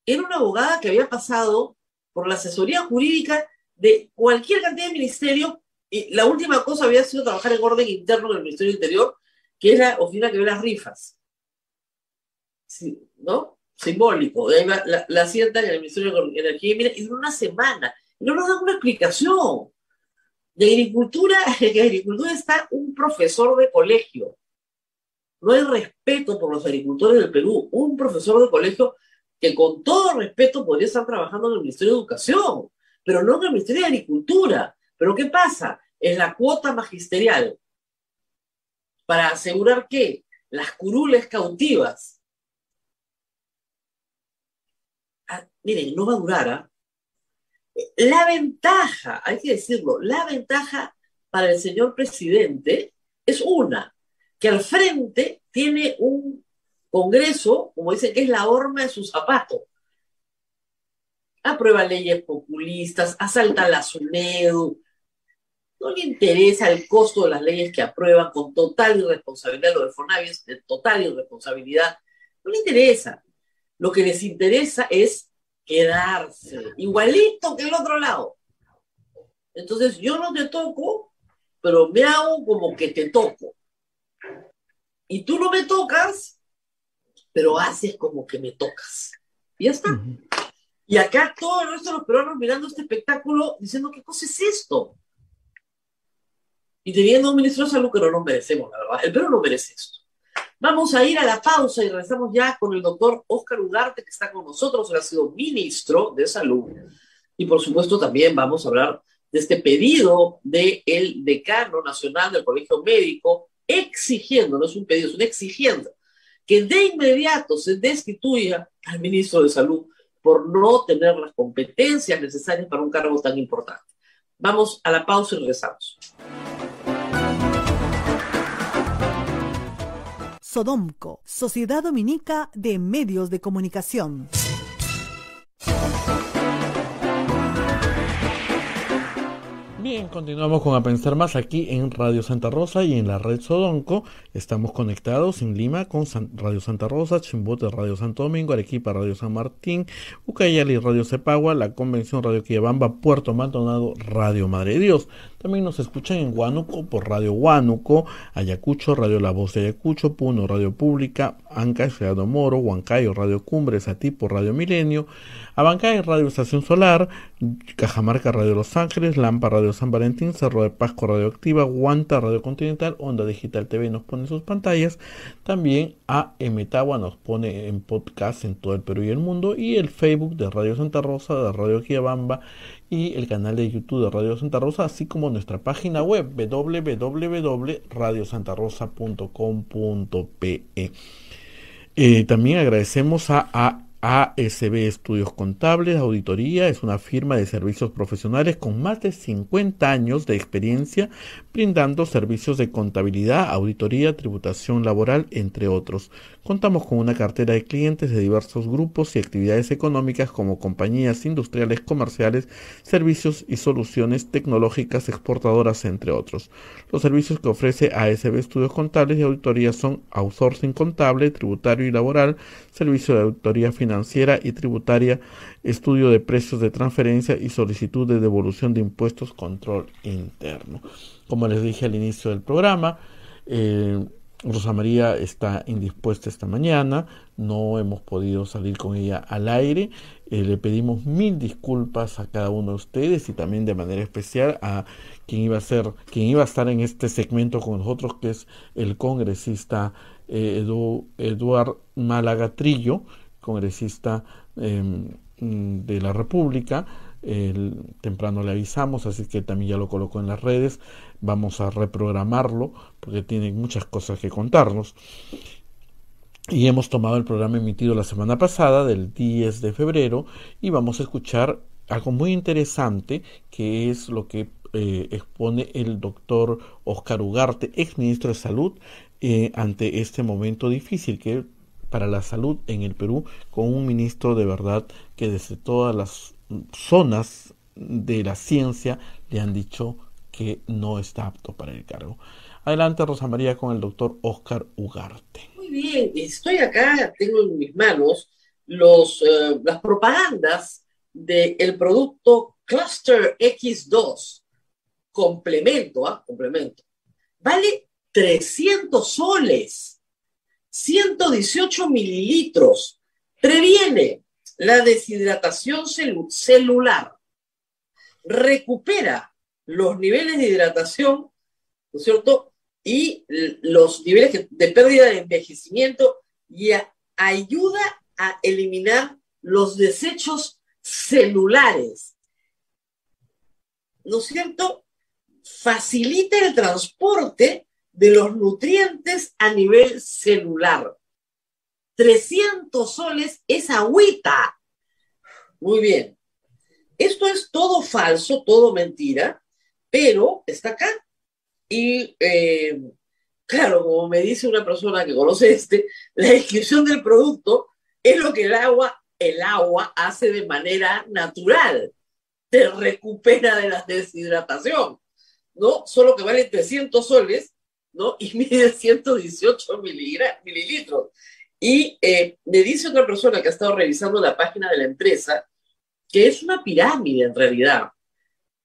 era una abogada que había pasado por la asesoría jurídica de cualquier cantidad de ministerios, y la última cosa había sido trabajar en orden interno del Ministerio del Interior, que es la oficina que ve las rifas. Sí, ¿no? Simbólico. La sientan en el Ministerio de Energía y Minas y en una semana. Y no nos dan una explicación. De agricultura, en agricultura está un profesor de colegio. No hay respeto por los agricultores del Perú. Un profesor de colegio que con todo respeto podría estar trabajando en el Ministerio de Educación, pero no en el Ministerio de Agricultura. ¿Pero qué pasa? Es la cuota magisterial para asegurar que las curules cautivas, miren, no va a durar, La ventaja, hay que decirlo, la ventaja para el señor presidente es una, que al frente tiene un Congreso, como dicen, que es la horma de su zapato. Aprueba leyes populistas, asalta la SUNEDU, no le interesa el costo de las leyes que aprueban con total irresponsabilidad, lo de FONAVI es de total irresponsabilidad, no le interesa. Lo que les interesa es quedarse, igualito que el otro lado. Entonces yo no te toco, pero me hago como que te toco. Y tú no me tocas, pero haces como que me tocas. Y ya está. Uh-huh. Y acá todo el resto de los peruanos mirando este espectáculo diciendo, ¿qué cosa es esto? Y teniendo un ministro de salud que no nos merecemos, la verdad. El Perú no merece esto. Vamos a ir a la pausa y regresamos ya con el doctor Óscar Ugarte, que está con nosotros. Él ha sido ministro de Salud. Y por supuesto también vamos a hablar de este pedido del decano nacional del Colegio Médico, exigiendo, no es un pedido, es una exigiendo, que de inmediato se destituya al ministro de Salud por no tener las competencias necesarias para un cargo tan importante. Vamos a la pausa y regresamos. Sodomco, Sociedad Dominica de Medios de Comunicación. Bien, continuamos con A Pensar Más aquí en Radio Santa Rosa y en la red Sodomco. Estamos conectados en Lima con Radio Santa Rosa, Chimbote Radio Santo Domingo, Arequipa Radio San Martín, Ucayali Radio Cepagua, la Convención Radio Quillabamba, Puerto Maldonado Radio Madre de Dios. También nos escuchan en Huánuco por Radio Huánuco, Ayacucho Radio La Voz de Ayacucho, Puno Radio Pública, Ancash Radio Moro, Huancayo Radio Cumbre, Satipo Radio Milenio, Abancay Radio Estación Solar, Cajamarca Radio Los Ángeles, Lampa Radio San Valentín, Cerro de Pasco Radio Activa, Guanta Radio Continental, Onda Digital TV nos pone en sus pantallas, también a Emetagua nos pone en podcast en todo el Perú y el mundo, y el Facebook de Radio Santa Rosa, de Radio Quillabamba, y el canal de YouTube de Radio Santa Rosa, así como nuestra página web www.radiosantarosa.com.pe. También agradecemos a ASB Estudios Contables, Auditoría. Es una firma de servicios profesionales con más de 50 años de experiencia brindando servicios de contabilidad, auditoría, tributación laboral, entre otros. Contamos con una cartera de clientes de diversos grupos y actividades económicas como compañías industriales, comerciales, servicios y soluciones tecnológicas exportadoras, entre otros. Los servicios que ofrece ASB Estudios Contables y Auditoría son outsourcing contable, tributario y laboral, servicio de auditoría financiera y tributaria, estudio de precios de transferencia y solicitud de devolución de impuestos, control interno. Como les dije al inicio del programa, Rosa María está indispuesta esta mañana, no hemos podido salir con ella al aire. Le pedimos 1000 disculpas a cada uno de ustedes y también de manera especial a quien iba a estar en este segmento con nosotros, que es el congresista Eduard Málaga Trillo, congresista de la República. Temprano le avisamos, así que también ya lo colocó en las redes. Vamos a reprogramarlo porque tiene muchas cosas que contarnos. Y hemos tomado el programa emitido la semana pasada, del 10 de febrero, y vamos a escuchar algo muy interesante, que es lo que expone el doctor Óscar Ugarte, ex ministro de Salud, ante este momento difícil que para la salud en el Perú, con un ministro de verdad que desde todas las zonas de la ciencia le han dicho que no está apto para el cargo. Adelante, Rosa María, con el doctor Óscar Ugarte. Muy bien, estoy acá, tengo en mis manos las propagandas del producto Cluster X2, complemento, vale 300 soles, 118 mililitros, previene la deshidratación celular, recupera los niveles de hidratación, ¿no es cierto?, y los niveles de pérdida de envejecimiento, y ayuda a eliminar los desechos celulares, ¿no es cierto?, facilita el transporte de los nutrientes a nivel celular. 300 soles es agüita. Muy bien. Esto es todo falso, todo mentira, pero está acá. Y claro, como me dice una persona que conoce la descripción del producto es lo que el agua hace de manera natural. Te recupera de la deshidratación, ¿no? Solo que vale 300 soles, ¿no? Y mide 118 mililitros. Y me dice otra persona que ha estado revisando la página de la empresa que es una pirámide en realidad.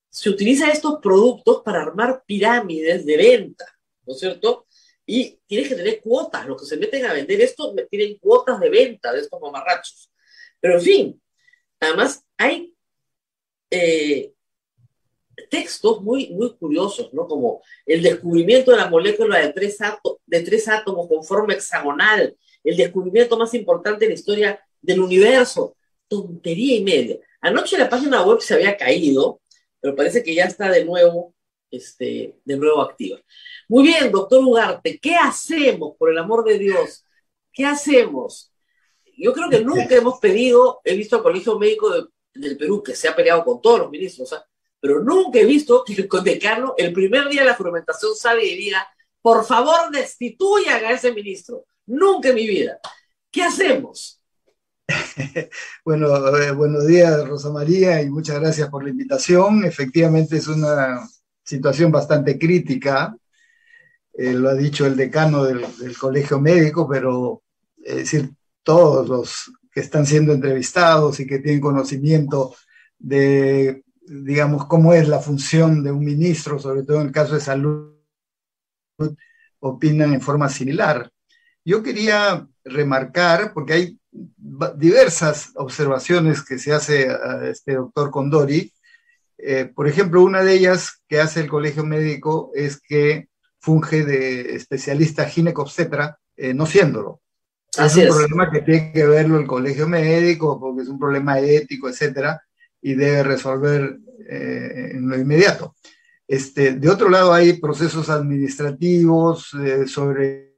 Se utilizan estos productos para armar pirámides de venta, ¿no es cierto? Y tienes que tener cuotas. Los que se meten a vender esto tienen cuotas de venta de estos mamarrachos. Pero en fin, además hay textos muy, muy curiosos, ¿no? Como el descubrimiento de la molécula de tres átomos con forma hexagonal, el descubrimiento más importante en la historia del universo. Tontería y media. Anoche la página web se había caído, pero parece que ya está de nuevo activa. Muy bien, doctor Ugarte, ¿qué hacemos, por el amor de Dios? ¿Qué hacemos? Yo creo que nunca hemos pedido, he visto al Colegio Médico del Perú, que se ha peleado con todos los ministros, ¿sabes? Pero nunca he visto que el decano, el primer día de la juramentación, salga y diga, por favor, destituyan a ese ministro. Nunca en mi vida. ¿Qué hacemos? Bueno, buenos días, Rosa María, y muchas gracias por la invitación. Efectivamente es una situación bastante crítica, lo ha dicho el decano del Colegio Médico, pero es decir, todos los que están siendo entrevistados y que tienen conocimiento de, digamos, cómo es la función de un ministro, sobre todo en el caso de salud, opinan en forma similar. Yo quería remarcar, porque hay diversas observaciones que se hace a este doctor Condori. Por ejemplo, una de ellas que hace el Colegio Médico es que funge de especialista ginecobstetra, no siéndolo. Es un problema que tiene que verlo el Colegio Médico, porque es un problema ético, etcétera, y debe resolver en lo inmediato. De otro lado, hay procesos administrativos sobre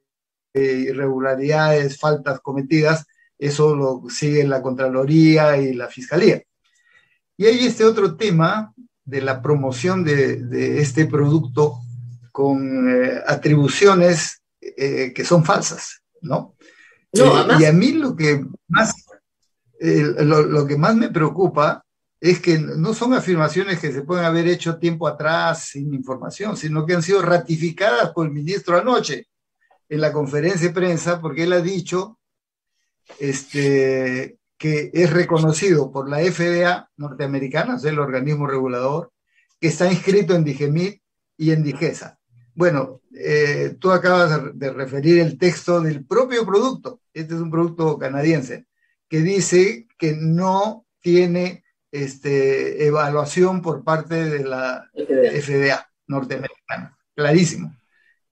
irregularidades, faltas cometidas, eso lo sigue la Contraloría y la Fiscalía. Y hay este otro tema de la promoción de este producto con atribuciones que son falsas, ¿no? Y a mí lo que más me preocupa es que no son afirmaciones que se pueden haber hecho tiempo atrás sin información, sino que han sido ratificadas por el ministro anoche en la conferencia de prensa, porque él ha dicho que es reconocido por la FDA norteamericana, o sea, el organismo regulador, que está inscrito en DIGEMIT y en DIGESA. Bueno, tú acabas de referir el texto del propio producto, este es un producto canadiense, que dice que no tiene evaluación por parte de la FDA norteamericana, clarísimo.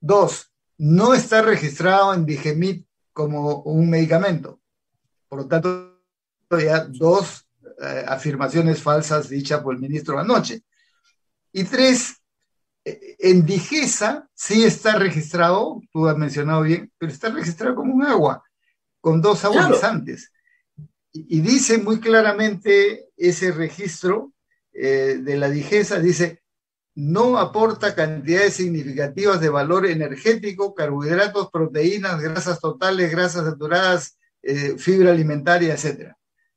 2, no está registrado en DIGEMIT como un medicamento. Por lo tanto, ya 2 afirmaciones falsas dichas por el ministro anoche. Y 3, en DIGESA sí está registrado, tú has mencionado bien, pero está registrado como un agua, con 2 saborizantes. Claro. Y dice muy claramente ese registro de la DIGESA, dice, no aporta cantidades significativas de valor energético, carbohidratos, proteínas, grasas totales, grasas saturadas, fibra alimentaria, etc.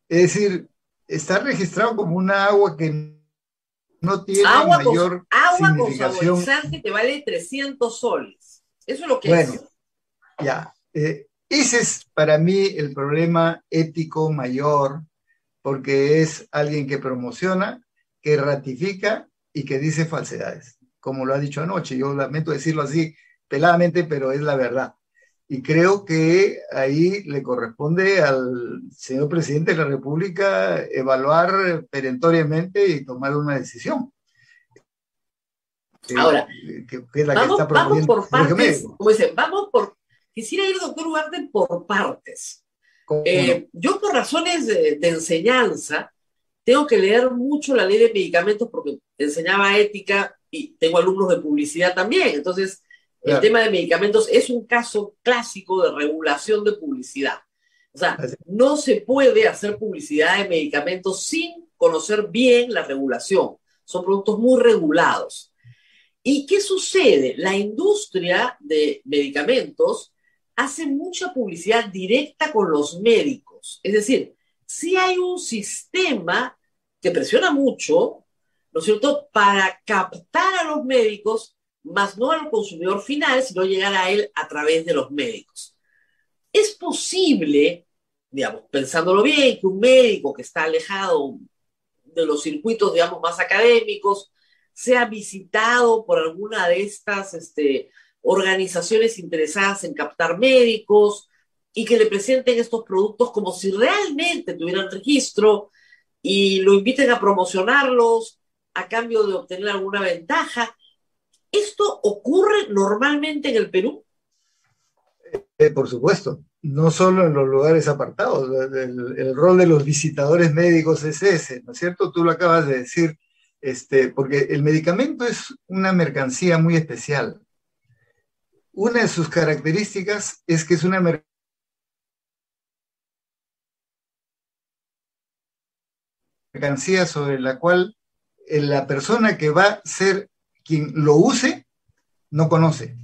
Es decir, está registrado como una agua que no tiene mayor significación. Agua con saborizante que vale 300 soles. Eso es lo que es. Bueno, ya. Ese es para mí el problema ético mayor, porque es alguien que promociona, que ratifica y que dice falsedades, como lo ha dicho anoche. Yo lamento decirlo así peladamente, pero es la verdad. Y creo que ahí le corresponde al señor presidente de la República evaluar perentoriamente y tomar una decisión. Ahora, que es la vamos, que está vamos por partes, como dicen, quisiera ir, doctor Ugarte, por partes. Yo por razones de enseñanza tengo que leer mucho la ley de medicamentos porque enseñaba ética y tengo alumnos de publicidad también, entonces el tema de medicamentos es un caso clásico de regulación de publicidad. O sea, no se puede hacer publicidad de medicamentos sin conocer bien la regulación. Son productos muy regulados. ¿Y qué sucede? La industria de medicamentos hace mucha publicidad directa con los médicos. Es decir, sí hay un sistema que presiona mucho, ¿no es cierto?, para captar a los médicos, más no al consumidor final, sino llegar a él a través de los médicos. Es posible, digamos, pensándolo bien, que un médico que está alejado de los circuitos, digamos, más académicos, sea visitado por alguna de estas organizaciones interesadas en captar médicos y que le presenten estos productos como si realmente tuvieran registro y lo inviten a promocionarlos a cambio de obtener alguna ventaja. ¿Esto ocurre normalmente en el Perú? Por supuesto, no solo en los lugares apartados. El rol de los visitadores médicos es ese, ¿no es cierto? Tú lo acabas de decir, porque el medicamento es una mercancía muy especial. Una de sus características es que es una mercancía sobre la cual la persona que va a ser quien lo use no conoce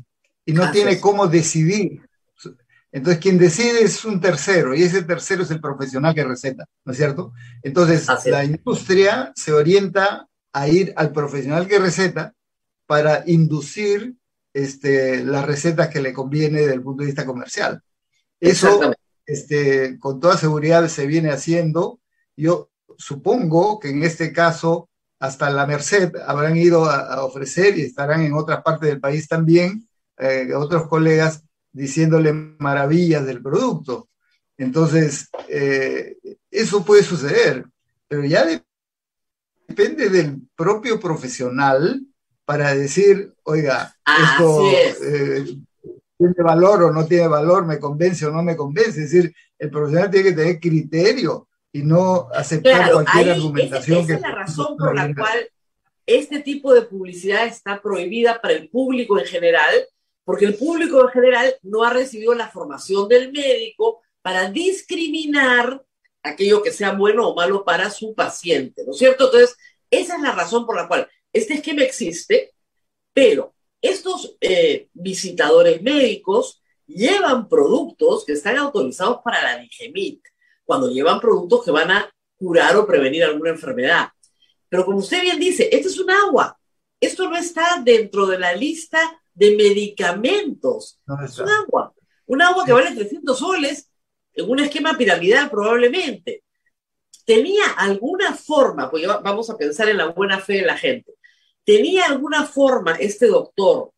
y no tiene cómo decidir. Entonces, quien decide es un tercero, y ese tercero es el profesional que receta, ¿no es cierto? Entonces, la industria se orienta a ir al profesional que receta para inducir las recetas que le conviene desde el punto de vista comercial. Eso, con toda seguridad, se viene haciendo. Yo supongo que en este caso, hasta la Merced habrán ido a ofrecer, y estarán en otras partes del país también, otros colegas, diciéndole maravillas del producto. Entonces, eso puede suceder, pero ya depende del propio profesional para decir, oiga, esto tiene valor o no tiene valor, me convence o no me convence. Es decir, el profesional tiene que tener criterio y no aceptar cualquier argumentación. Esa es la razón por la cual este tipo de publicidad está prohibida para el público en general, porque el público en general no ha recibido la formación del médico para discriminar aquello que sea bueno o malo para su paciente, ¿no es cierto? Entonces, esa es la razón por la cual este esquema existe, pero estos visitadores médicos llevan productos que están autorizados para la Digemit, cuando llevan productos que van a curar o prevenir alguna enfermedad. Pero como usted bien dice, esto es un agua. Esto no está dentro de la lista de medicamentos. Es un agua que vale 300 soles en un esquema piramidal probablemente. ¿Tenía alguna forma, pues vamos a pensar en la buena fe de la gente, tenía alguna forma este doctor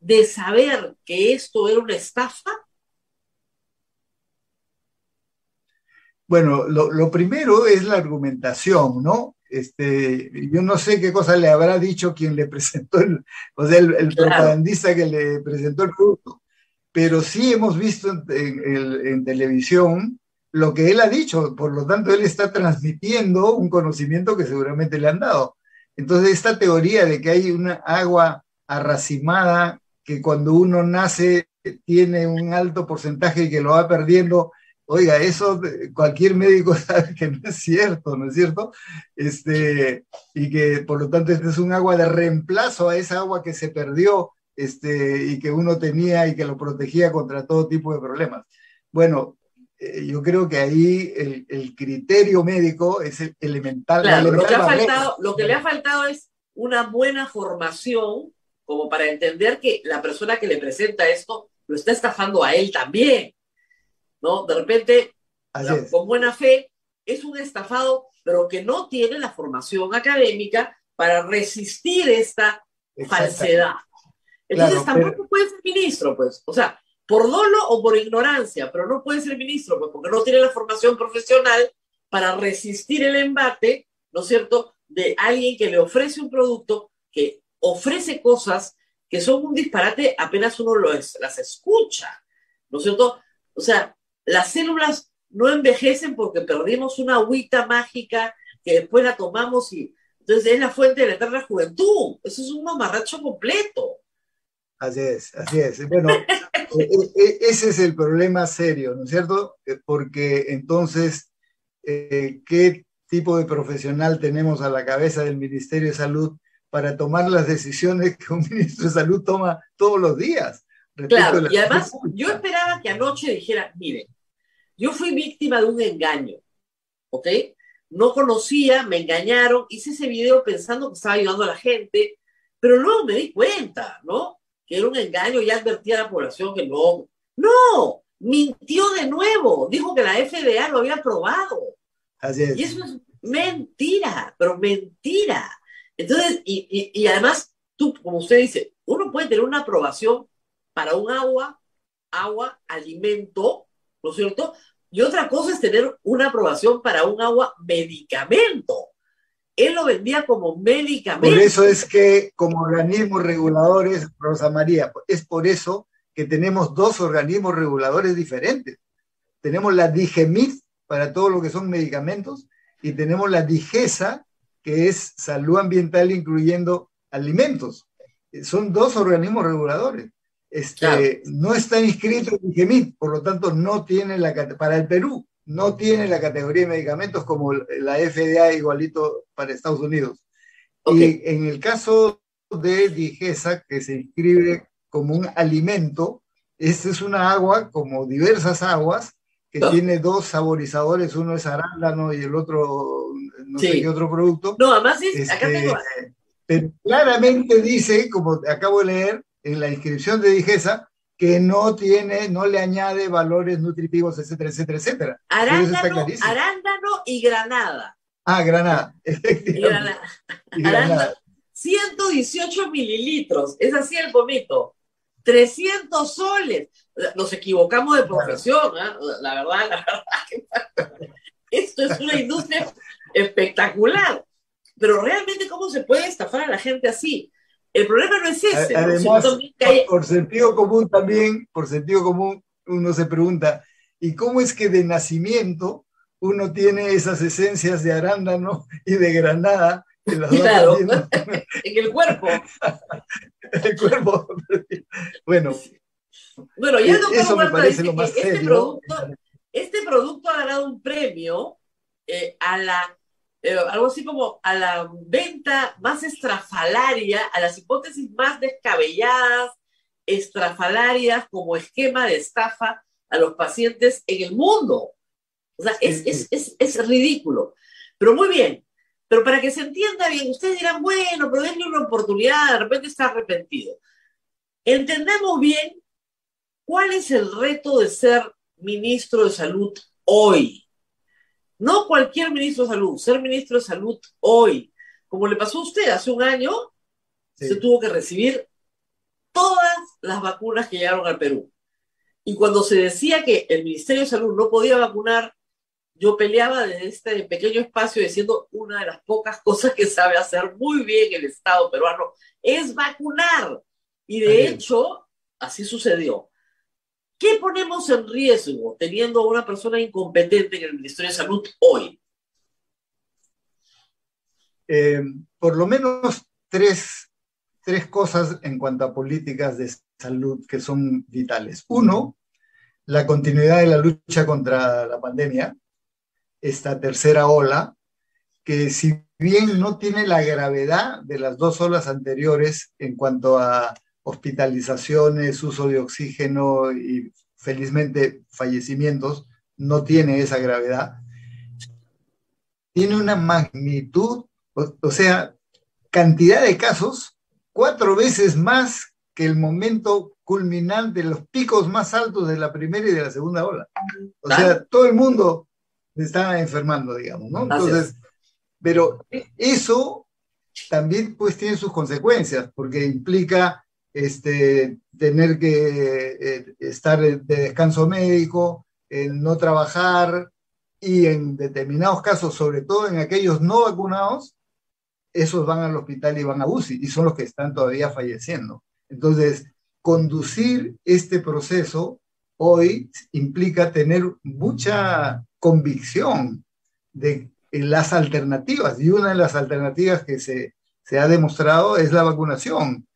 de saber que esto era una estafa? Bueno, lo primero es la argumentación, ¿no? Yo no sé qué cosa le habrá dicho quien le presentó, el propagandista que le presentó el producto, pero sí hemos visto en televisión lo que él ha dicho, por lo tanto él está transmitiendo un conocimiento que seguramente le han dado. Entonces esta teoría de que hay una agua arracimada que cuando uno nace tiene un alto porcentaje y que lo va perdiendo, oiga, eso cualquier médico sabe que no es cierto, ¿no es cierto? Y que por lo tanto este es un agua de reemplazo a esa agua que se perdió y que uno tenía y que lo protegía contra todo tipo de problemas. Bueno, yo creo que ahí el criterio médico es elemental. Claro, lo que le ha faltado es una buena formación como para entender que la persona que le presenta esto lo está estafando a él también, ¿no? De repente, con buena fe, es un estafado, pero que no tiene la formación académica para resistir esta falsedad. Entonces, tampoco puede ser ministro, pues. O sea, por dolo o por ignorancia, pero no puede ser ministro, pues, porque no tiene la formación profesional para resistir el embate, ¿no es cierto?, de alguien que le ofrece un producto, que ofrece cosas que son un disparate apenas uno las escucha, ¿no es cierto? O sea, las células no envejecen porque perdimos una agüita mágica que después la tomamos y entonces es la fuente de la eterna juventud. Eso es un mamarracho completo. Así es. Bueno, ese es el problema serio, ¿no es cierto? Porque entonces, ¿qué tipo de profesional tenemos a la cabeza del Ministerio de Salud para tomar las decisiones que un ministro de Salud toma todos los días? Claro, y además yo esperaba que anoche dijera, mire, yo fui víctima de un engaño, ¿ok? No conocía, me engañaron, hice ese video pensando que estaba ayudando a la gente, pero luego me di cuenta, ¿no?, que era un engaño y advertí a la población que no. ¡No! Mintió de nuevo. Dijo que la FDA lo había aprobado. Así es. Y eso es mentira, pero mentira. Entonces, y además, tú, como usted dice, uno puede tener una aprobación para un agua, alimento, ¿no es cierto? Y otra cosa es tener una aprobación para un agua, medicamento. él lo vendía como medicamento. Por eso es que como organismos reguladores, Rosa María, es por eso que tenemos dos organismos reguladores diferentes. Tenemos la DIGEMIT para todo lo que son medicamentos y tenemos la DIGESA, que es salud ambiental incluyendo alimentos. Son dos organismos reguladores. Claro. No está inscrito en DIGEMIT, por lo tanto no tiene para el Perú, no tiene la categoría de medicamentos como la FDA igualito para Estados Unidos. Okay. Y en el caso de DIGESA, que se inscribe como un alimento, esta es una agua, como diversas aguas, que tiene dos saborizadores, uno es arándano y el otro, no sé qué otro producto. No, además acá tengo... Pero claramente dice, como acabo de leer, en la inscripción de DIGESA, que no le añade valores nutritivos, etcétera, etcétera, etcétera. Arándano y granada. Granada, efectivamente. Y granada. 118 mililitros, es así el pomito. 300 soles. Nos equivocamos de profesión, ¿eh? La verdad. Esto es una industria espectacular. Pero realmente, ¿cómo se puede estafar a la gente así? El problema no es ese. Además, por sentido común también, uno se pregunta, ¿y cómo es que de nacimiento uno tiene esas esencias de arándano y de granada? Claro, en el cuerpo. El cuerpo. Bueno, ya no eso me parece lo más serio. Este producto ha ganado un premio algo así como a la venta más estrafalaria, a las hipótesis más descabelladas, estrafalarias como esquema de estafa a los pacientes en el mundo. O sea, es ridículo. Pero muy bien. Pero para que se entienda bien, ustedes dirán, bueno, pero denle una oportunidad, de repente está arrepentido. Entendemos bien cuál es el reto de ser ministro de Salud hoy. No cualquier ministro de Salud, ser ministro de Salud hoy. Como le pasó a usted hace un año, se tuvo que recibir todas las vacunas que llegaron al Perú. Y cuando se decía que el Ministerio de Salud no podía vacunar, yo peleaba desde este pequeño espacio diciendo una de las pocas cosas que sabe hacer muy bien el Estado peruano es vacunar. Y de hecho, así sucedió. ¿Qué ponemos en riesgo teniendo a una persona incompetente en el Ministerio de Salud hoy? Por lo menos tres cosas en cuanto a políticas de salud que son vitales. Uno, la continuidad de la lucha contra la pandemia, esta tercera ola, que si bien no tiene la gravedad de las dos olas anteriores en cuanto a hospitalizaciones, uso de oxígeno y felizmente fallecimientos, no tiene esa gravedad. Tiene una magnitud, o sea, cantidad de casos 4 veces más que el momento culminante, los picos más altos de la primera y de la segunda ola. O sea, todo el mundo se está enfermando, digamos, ¿no? Entonces, pero eso también pues tiene sus consecuencias, porque implica tener que estar de descanso médico, no trabajar, y en determinados casos, sobre todo en aquellos no vacunados, esos van al hospital y van a UCI, y son los que están todavía falleciendo. Entonces, conducir este proceso hoy implica tener mucha convicción de las alternativas, y una de las alternativas que se ha demostrado es la vacunación.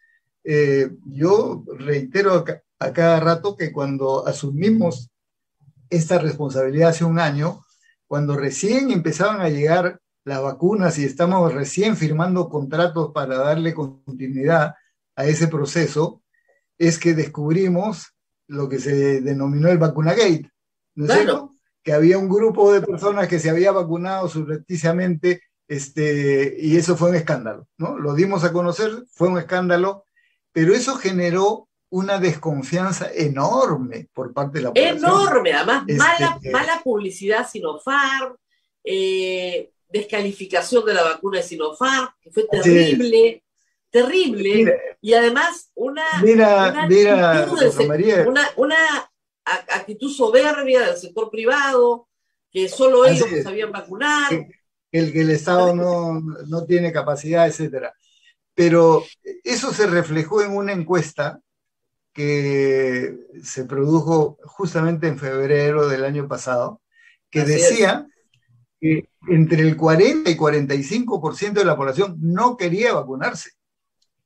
Yo reitero a cada rato que cuando asumimos esta responsabilidad hace un año, cuando recién empezaban a llegar las vacunas y estamos recién firmando contratos para darle continuidad a ese proceso, es que descubrimos lo que se denominó el vacunagate, ¿no es cierto? Que había un grupo de personas que se había vacunado subrepticiamente, y eso fue un escándalo, ¿no? Lo dimos a conocer, fue un escándalo, pero eso generó una desconfianza enorme por parte de la población. Enorme, además mala publicidad Sinopharm, descalificación de la vacuna de Sinopharm, que fue terrible, terrible. Mira, y además una actitud soberbia del sector privado, que solo ellos sabían vacunar. que el Estado no tiene capacidad, etcétera. Pero eso se reflejó en una encuesta que se produjo justamente en febrero del año pasado, que Así decía que entre el 40 y 45% de la población no quería vacunarse.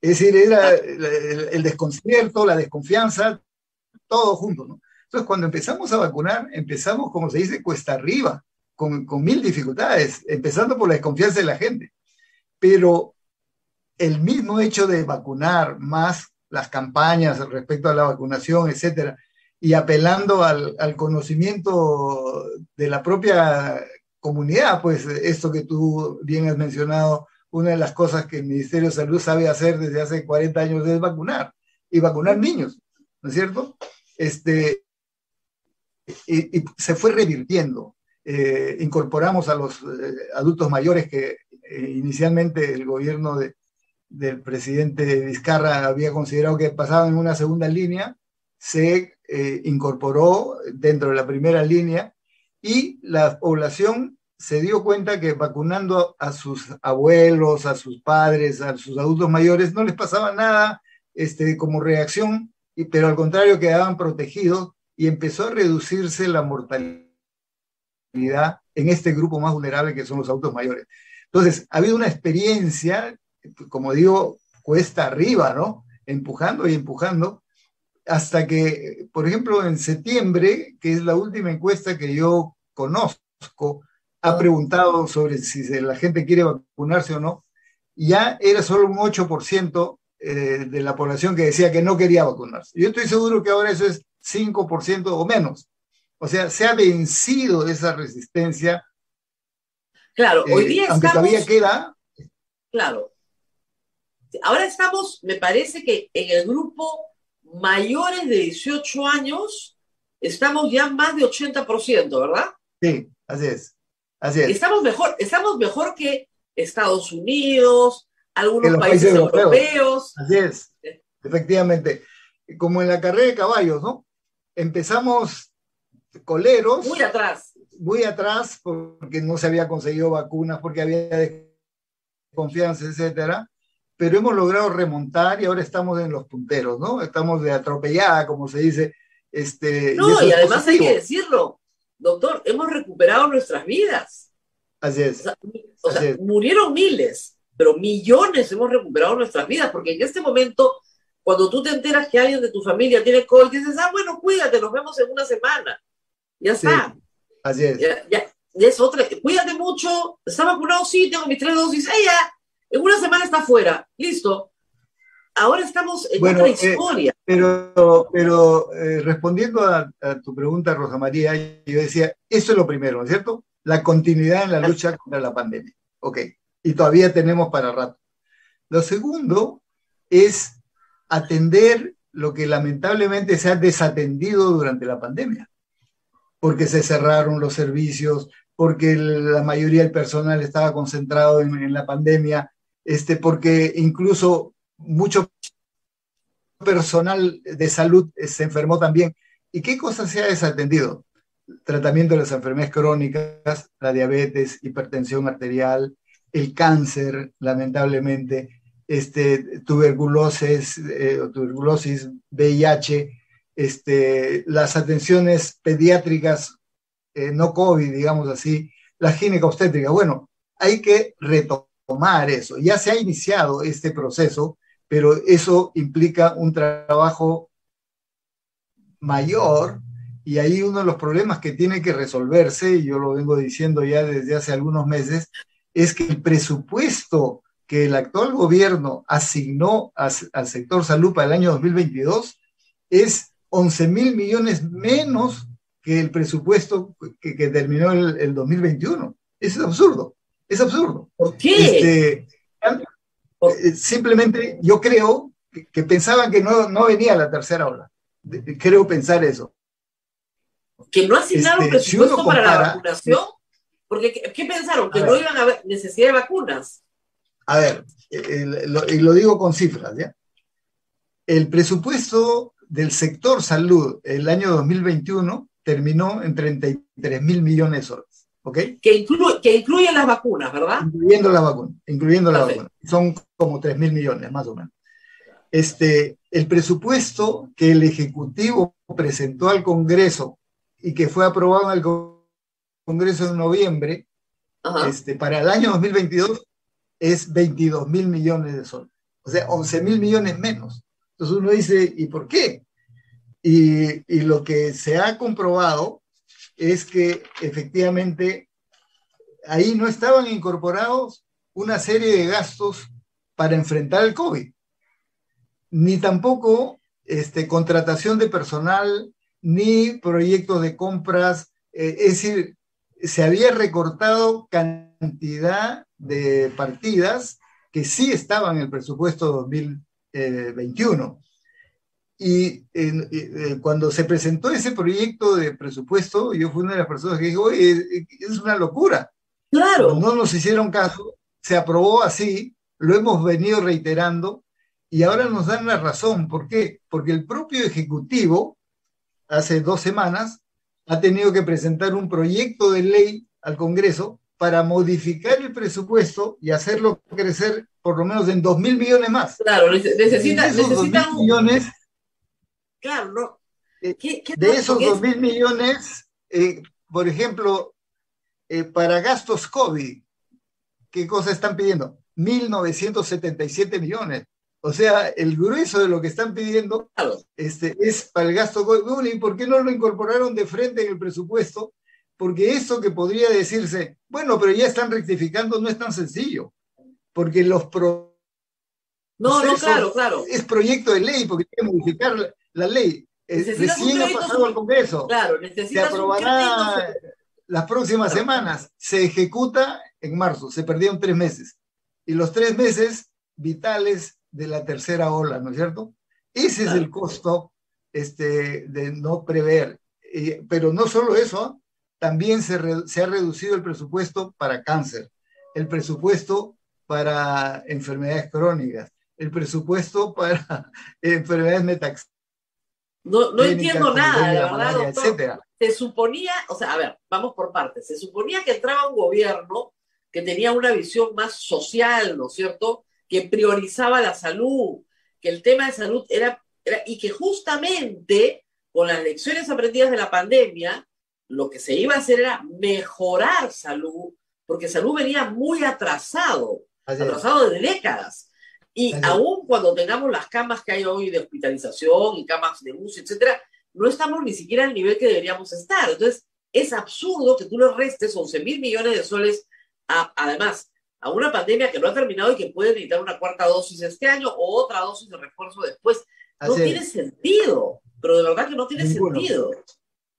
Es decir, era el desconcierto, la desconfianza, todo junto, ¿no? Entonces, cuando empezamos a vacunar, empezamos, como se dice, cuesta arriba, con mil dificultades, empezando por la desconfianza de la gente. Pero el mismo hecho de vacunar, más las campañas respecto a la vacunación, etcétera, y apelando al conocimiento de la propia comunidad, pues esto que tú bien has mencionado, una de las cosas que el Ministerio de Salud sabe hacer desde hace 40 años es vacunar, y vacunar niños, ¿no es cierto? Y se fue revirtiendo. Incorporamos a los adultos mayores que inicialmente el gobierno del presidente Vizcarra había considerado que pasaban en una segunda línea, se incorporó dentro de la primera línea y la población se dio cuenta que vacunando a sus abuelos, a sus padres, a sus adultos mayores, no les pasaba nada como reacción, pero al contrario quedaban protegidos y empezó a reducirse la mortalidad en este grupo más vulnerable que son los adultos mayores. Entonces, ha habido una experiencia, como digo, cuesta arriba, ¿no? Empujando y empujando, hasta que, por ejemplo, en septiembre, que es la última encuesta que yo conozco, ha preguntado sobre si la gente quiere vacunarse o no, ya era solo un 8% de la población que decía que no quería vacunarse. Yo estoy seguro que ahora eso es 5% o menos. O sea, se ha vencido esa resistencia. Claro, hoy día aunque estamos... todavía queda... Claro. Ahora estamos, me parece que en el grupo mayores de 18 años estamos ya más de 80%, ¿verdad? Sí, así es. Así es. Estamos mejor que Estados Unidos, algunos países europeos. Así es, efectivamente. Como en la carrera de caballos, ¿no? Empezamos coleros. Muy atrás, porque no se había conseguido vacunas, porque había desconfianza, etcétera. Pero hemos logrado remontar y ahora estamos en los punteros, ¿no? Estamos de atropellada, como se dice. No, y además hay que decirlo, doctor, hemos recuperado nuestras vidas. Así es. O sea, murieron miles, pero millones hemos recuperado nuestras vidas, porque en este momento, cuando tú te enteras que alguien de tu familia tiene COVID, dices, bueno, cuídate, nos vemos en una semana. Ya está. Así es. Ya es otra. Cuídate mucho, ¿está vacunado? Sí, tengo mis 3 dosis. Ya, en una semana está fuera. Listo. Ahora estamos en otra historia. Pero respondiendo a tu pregunta, Rosa María, yo decía, eso es lo primero, ¿no es cierto? La continuidad en la lucha contra la pandemia. Ok. Y todavía tenemos para rato. Lo segundo es atender lo que lamentablemente se ha desatendido durante la pandemia, porque se cerraron los servicios, porque la mayoría del personal estaba concentrado en la pandemia, porque incluso mucho personal de salud se enfermó también. ¿Y qué cosas se ha desatendido? Tratamiento de las enfermedades crónicas, la diabetes, hipertensión arterial, el cáncer, lamentablemente, tuberculosis, VIH, las atenciones pediátricas, no COVID, digamos así, la ginecobstétrica. Bueno, hay que retomar eso. Ya se ha iniciado este proceso, pero eso implica un trabajo mayor, y ahí uno de los problemas que tiene que resolverse, y yo lo vengo diciendo ya desde hace algunos meses, es que el presupuesto que el actual gobierno asignó al sector salud para el año 2022 es 11.000 millones menos que el presupuesto que terminó el 2021. Eso es absurdo, es absurdo. ¿Por qué? Simplemente yo creo que pensaban que no venía la tercera ola. Creo pensar eso. ¿Que no asignaron presupuesto si para la vacunación? Porque, ¿qué pensaron? ¿Que no iban a haber necesidad de vacunas? A ver, y lo digo con cifras, ¿ya? El presupuesto del sector salud el año 2021 terminó en 33.000 millones de soles. ¿ok? Que incluye las vacunas, ¿verdad? Incluyendo la vacuna, Perfecto. Son como 3.000 millones, más o menos. El presupuesto que el Ejecutivo presentó al Congreso y que fue aprobado en el Congreso en noviembre, Ajá. para el año 2022 es 22.000 millones de soles. O sea, 11.000 millones menos. Entonces uno dice, ¿y por qué? Y lo que se ha comprobado es que efectivamente ahí no estaban incorporados una serie de gastos para enfrentar el COVID, ni tampoco contratación de personal, ni proyectos de compras. Es decir, se había recortado cantidad de partidas que sí estaban en el presupuesto 2021. Cuando se presentó ese proyecto de presupuesto, yo fui una de las personas que dijo, oye, es una locura. Pero Claro. no nos hicieron caso, se aprobó así, lo hemos venido reiterando y ahora nos dan la razón. ¿Por qué? Porque el propio Ejecutivo, hace 2 semanas, ha tenido que presentar un proyecto de ley al Congreso para modificar el presupuesto y hacerlo crecer por lo menos en 2.000 millones más. Claro, Y de esos 2.000 millones, claro, ¿no? ¿Qué de raro? esos Porque 2.000 millones, por ejemplo, para gastos COVID, ¿qué cosa están pidiendo? 1.977 millones. O sea, el grueso de lo que están pidiendo claro, es para el gasto COVID. ¿Y por qué no lo incorporaron de frente en el presupuesto? Porque eso que podría decirse, bueno, pero ya están rectificando, no es tan sencillo. Porque los no, procesos, claro. es proyecto de ley, porque hay que modificar la ley. Necesitas un Recién ha crédito, pasado al Congreso, claro, se necesitas un crédito, aprobará las próximas claro. semanas, se ejecuta en marzo, se perdieron 3 meses. Y los 3 meses vitales de la tercera ola, ¿no es cierto? Ese es Claro. el costo de no prever. Pero no solo eso, también se ha reducido el presupuesto para cáncer, el presupuesto para enfermedades crónicas, el presupuesto para enfermedades metáxicas No entiendo como nada, dengue, la la verdad, malaria, doctor. etcétera. Se suponía, o sea, a ver, vamos por partes. Se suponía que entraba un gobierno que tenía una visión más social, ¿no es cierto? Que priorizaba la salud, que el tema de salud y que justamente con las lecciones aprendidas de la pandemia, lo que se iba a hacer era mejorar salud, porque salud venía muy atrasado, Así es, atrasado de décadas. Y así es. aún cuando tengamos las camas que hay hoy de hospitalización y camas de UCI, etcétera, no estamos ni siquiera al nivel que deberíamos estar. Entonces, es absurdo que tú le restes 11.000 millones de soles, además, a una pandemia que no ha terminado y que puede necesitar una cuarta dosis este año o otra dosis de refuerzo después. No Así tiene es. sentido, pero de verdad que no tiene Ninguno. sentido.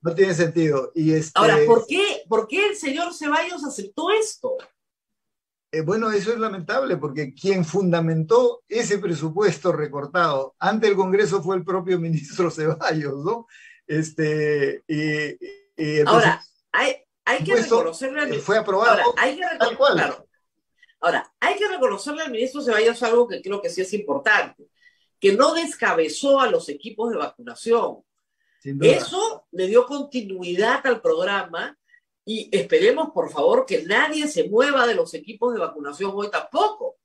No tiene sentido. Y Ahora, ¿por qué el señor Ceballos aceptó esto? bueno, eso es lamentable porque quien fundamentó ese presupuesto recortado ante el Congreso fue el propio ministro Ceballos, ¿no? Y el Ahora, hay que presupuesto reconocerle al fue aprobado Ahora, tal cual. claro. Ahora, hay que reconocerle al ministro Ceballos algo que creo que sí es importante, que no descabezó a los equipos de vacunación. Sin duda. Eso le dio continuidad al programa y esperemos, por favor, que nadie se mueva de los equipos de vacunación hoy tampoco.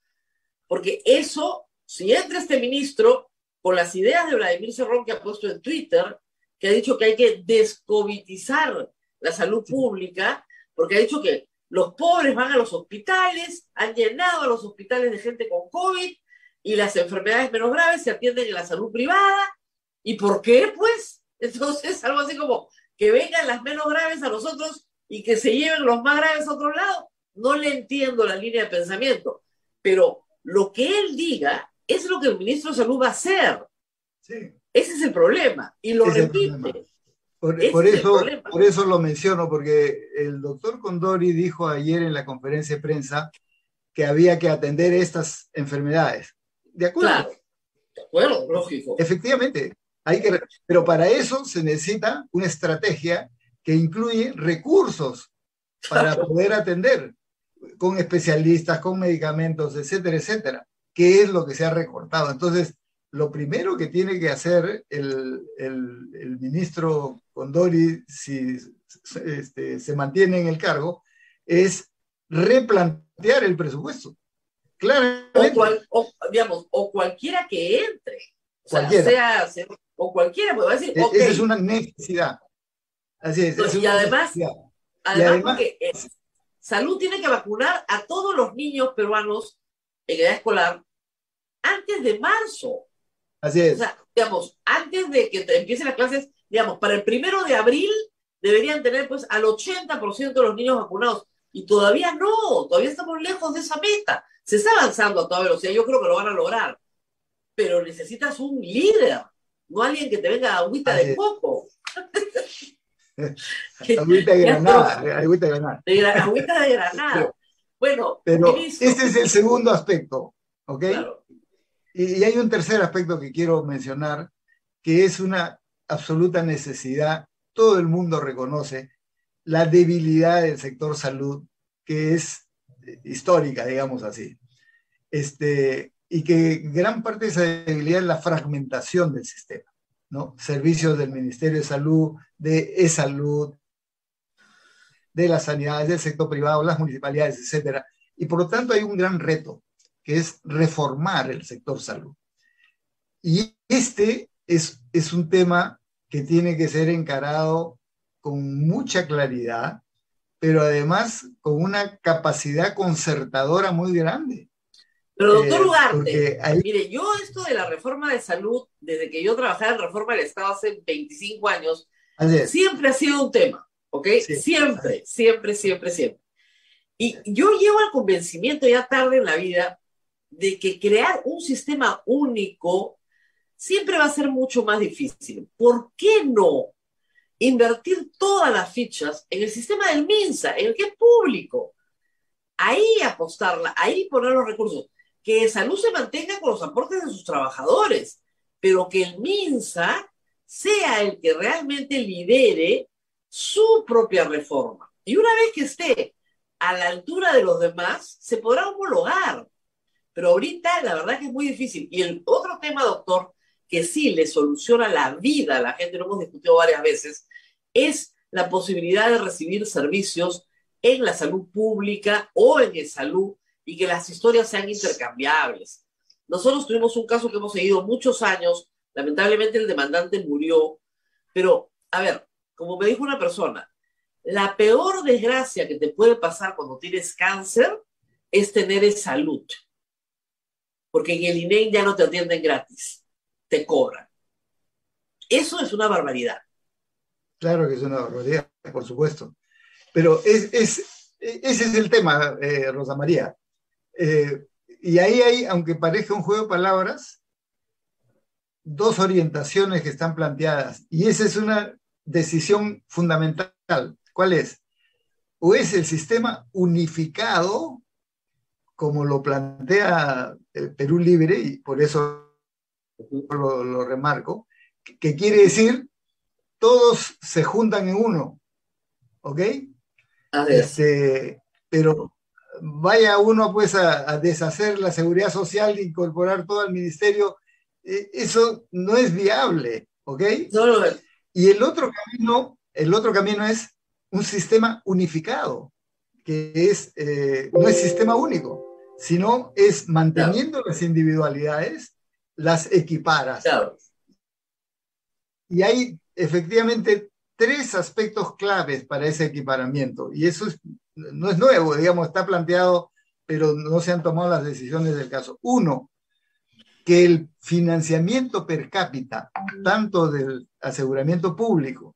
Porque eso, si entra este ministro con las ideas de Vladimir Cerrón que ha puesto en Twitter, que ha dicho que hay que descovidizar la salud pública, porque ha dicho que los pobres van a los hospitales, han llenado a los hospitales de gente con COVID y las enfermedades menos graves se atienden en la salud privada. ¿Y por qué? Pues, entonces, algo así como que vengan las menos graves a nosotros y que se lleven los más graves a otro lado. No le entiendo la línea de pensamiento, pero lo que él diga es lo que el ministro de Salud va a hacer. Sí. Ese es el problema. Y lo repite. Por eso lo menciono, porque el doctor Condori dijo ayer en la conferencia de prensa que había que atender estas enfermedades. ¿De acuerdo? Claro, de acuerdo, lógico. Efectivamente, pero para eso se necesita una estrategia que incluye recursos para poder atender con especialistas, con medicamentos, etcétera, etcétera, que es lo que se ha recortado. Entonces, lo primero que tiene que hacer el ministro Condori, si se mantiene en el cargo, es replantear el presupuesto. Claramente. O cualquiera que entre. Cualquiera. O cualquiera puede decir, Esa es una necesidad. Así es. Y además, porque Salud tiene que vacunar a todos los niños peruanos en edad escolar antes de marzo. Así es. O sea, antes de que empiecen las clases, para el 1 de abril deberían tener pues al 80% de los niños vacunados. Y todavía no, todavía estamos lejos de esa meta. Se está avanzando a toda velocidad, yo creo que lo van a lograr. Pero necesitas un líder, no alguien que te venga a agüita de coco. Agüita de granada, agüita de granada. Agüita de granada. Bueno, pero ese es el segundo aspecto, ¿ok? Claro. Y hay un tercer aspecto que quiero mencionar, que es una absoluta necesidad. Todo el mundo reconoce la debilidad del sector salud, que es histórica, digamos así. Y que gran parte de esa debilidad es la fragmentación del sistema, ¿no? Servicios del Ministerio de Salud, de e-Salud, de las sanidades, del sector privado, las municipalidades, etcétera. Y por lo tanto hay un gran reto, que es reformar el sector salud. Y es un tema que tiene que ser encarado con mucha claridad, pero además con una capacidad concertadora muy grande. Pero doctor Ugarte, mire, yo esto de la reforma de salud, desde que yo trabajaba en reforma del Estado hace 25 años, siempre ha sido un tema, ¿ok? Sí, siempre. Y yo llego al convencimiento ya tarde en la vida de que crear un sistema único siempre va a ser mucho más difícil. ¿Por qué no invertir todas las fichas en el sistema del MINSA, en el que es público? Ahí apostarla, ahí poner los recursos. Que Salud se mantenga con los aportes de sus trabajadores, pero que el MINSA sea el que realmente lidere su propia reforma. Y una vez que esté a la altura de los demás, se podrá homologar. Pero ahorita la verdad que es muy difícil. Y el otro tema, doctor, que sí le soluciona la vida a la gente, lo hemos discutido varias veces, es la posibilidad de recibir servicios en la salud pública o en el salud, y que las historias sean intercambiables. Nosotros tuvimos un caso que hemos seguido muchos años, lamentablemente el demandante murió, pero, a ver, como me dijo una persona, la peor desgracia que te puede pasar cuando tienes cáncer es tener salud, porque en el INEM ya no te atienden gratis, te cobran. Eso es una barbaridad. Claro que es una barbaridad, por supuesto. Pero ese es el tema, Rosa María. Y ahí hay, aunque parezca un juego de palabras, dos orientaciones que están planteadas. Y esa es una decisión fundamental. ¿Cuál es? O es el sistema unificado, como lo plantea Perú Libre, y por eso lo remarco, que quiere decir todos se juntan en uno, ¿ok? Pero vaya uno pues a deshacer la seguridad social e incorporar todo al ministerio, eso no es viable, ¿ok? No. Y el otro camino es un sistema unificado, que no es sistema único, sino es manteniendo las individualidades, las equiparas. Y hay efectivamente tres aspectos claves para ese equiparamiento, y eso no es nuevo, digamos, está planteado, pero no se han tomado las decisiones del caso. Uno, que el financiamiento per cápita, tanto del aseguramiento público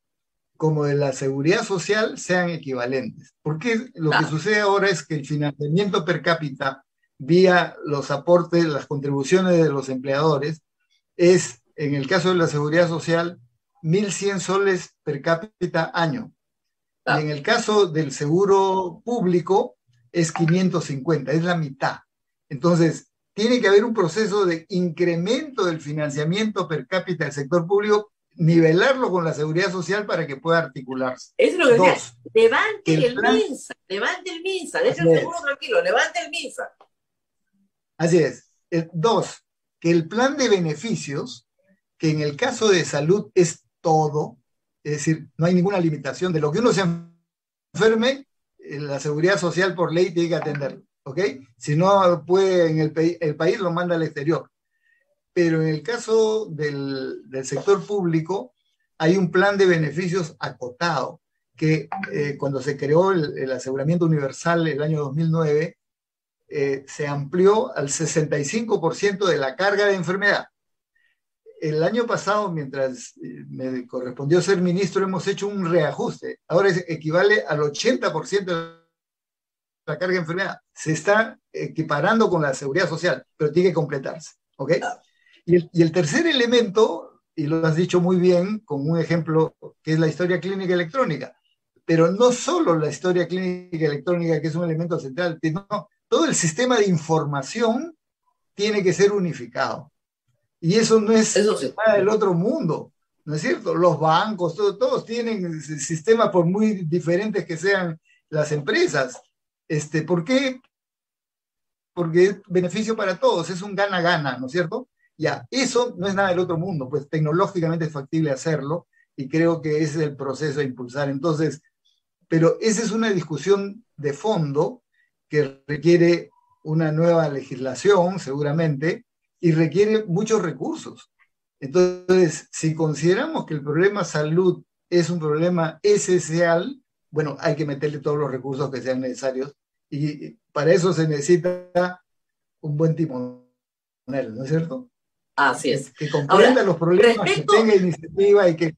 como de la seguridad social, sean equivalentes. Porque lo que sucede ahora es que el financiamiento per cápita, vía los aportes, las contribuciones de los empleadores, es, en el caso de la seguridad social, 1.100 soles per cápita año. Y en el caso del seguro público es 550, es la mitad. Entonces, tiene que haber un proceso de incremento del financiamiento per cápita del sector público, nivelarlo con la seguridad social para que pueda articularse. Eso es lo que decía. Levante el MINSA, deje el seguro tranquilo, levante el MINSA. Así es. Dos, que el plan de beneficios, que en el caso de salud es todo, es decir, no hay ninguna limitación de lo que uno se enferme, la seguridad social por ley tiene que atenderlo, ¿ok? Si no puede en el país lo manda al exterior. Pero en el caso del sector público hay un plan de beneficios acotado que cuando se creó el aseguramiento universal el año 2009, se amplió al 65% de la carga de enfermedad. El año pasado, mientras me correspondió ser ministro, hemos hecho un reajuste. Ahora equivale al 80% de la carga de enfermedad. Se está equiparando con la seguridad social, pero tiene que completarse, ¿ok? Y el tercer elemento, y lo has dicho muy bien, con un ejemplo que es la historia clínica electrónica, pero no solo la historia clínica electrónica, que es un elemento central, sino todo el sistema de información tiene que ser unificado. Y eso no es nada del otro mundo, ¿no es cierto? Los bancos, todos tienen sistemas, por muy diferentes que sean las empresas. ¿Por qué? Porque es beneficio para todos, es un gana-gana, ¿no es cierto? Ya, eso no es nada del otro mundo, pues tecnológicamente es factible hacerlo y creo que ese es el proceso de impulsar. Entonces, pero esa es una discusión de fondo que requiere una nueva legislación, seguramente, y requiere muchos recursos. Entonces, si consideramos que el problema salud es un problema esencial, bueno, hay que meterle todos los recursos que sean necesarios y para eso se necesita un buen timonel, ¿no es cierto? Así es. Que comprenda ahora, los problemas, que tenga iniciativa y que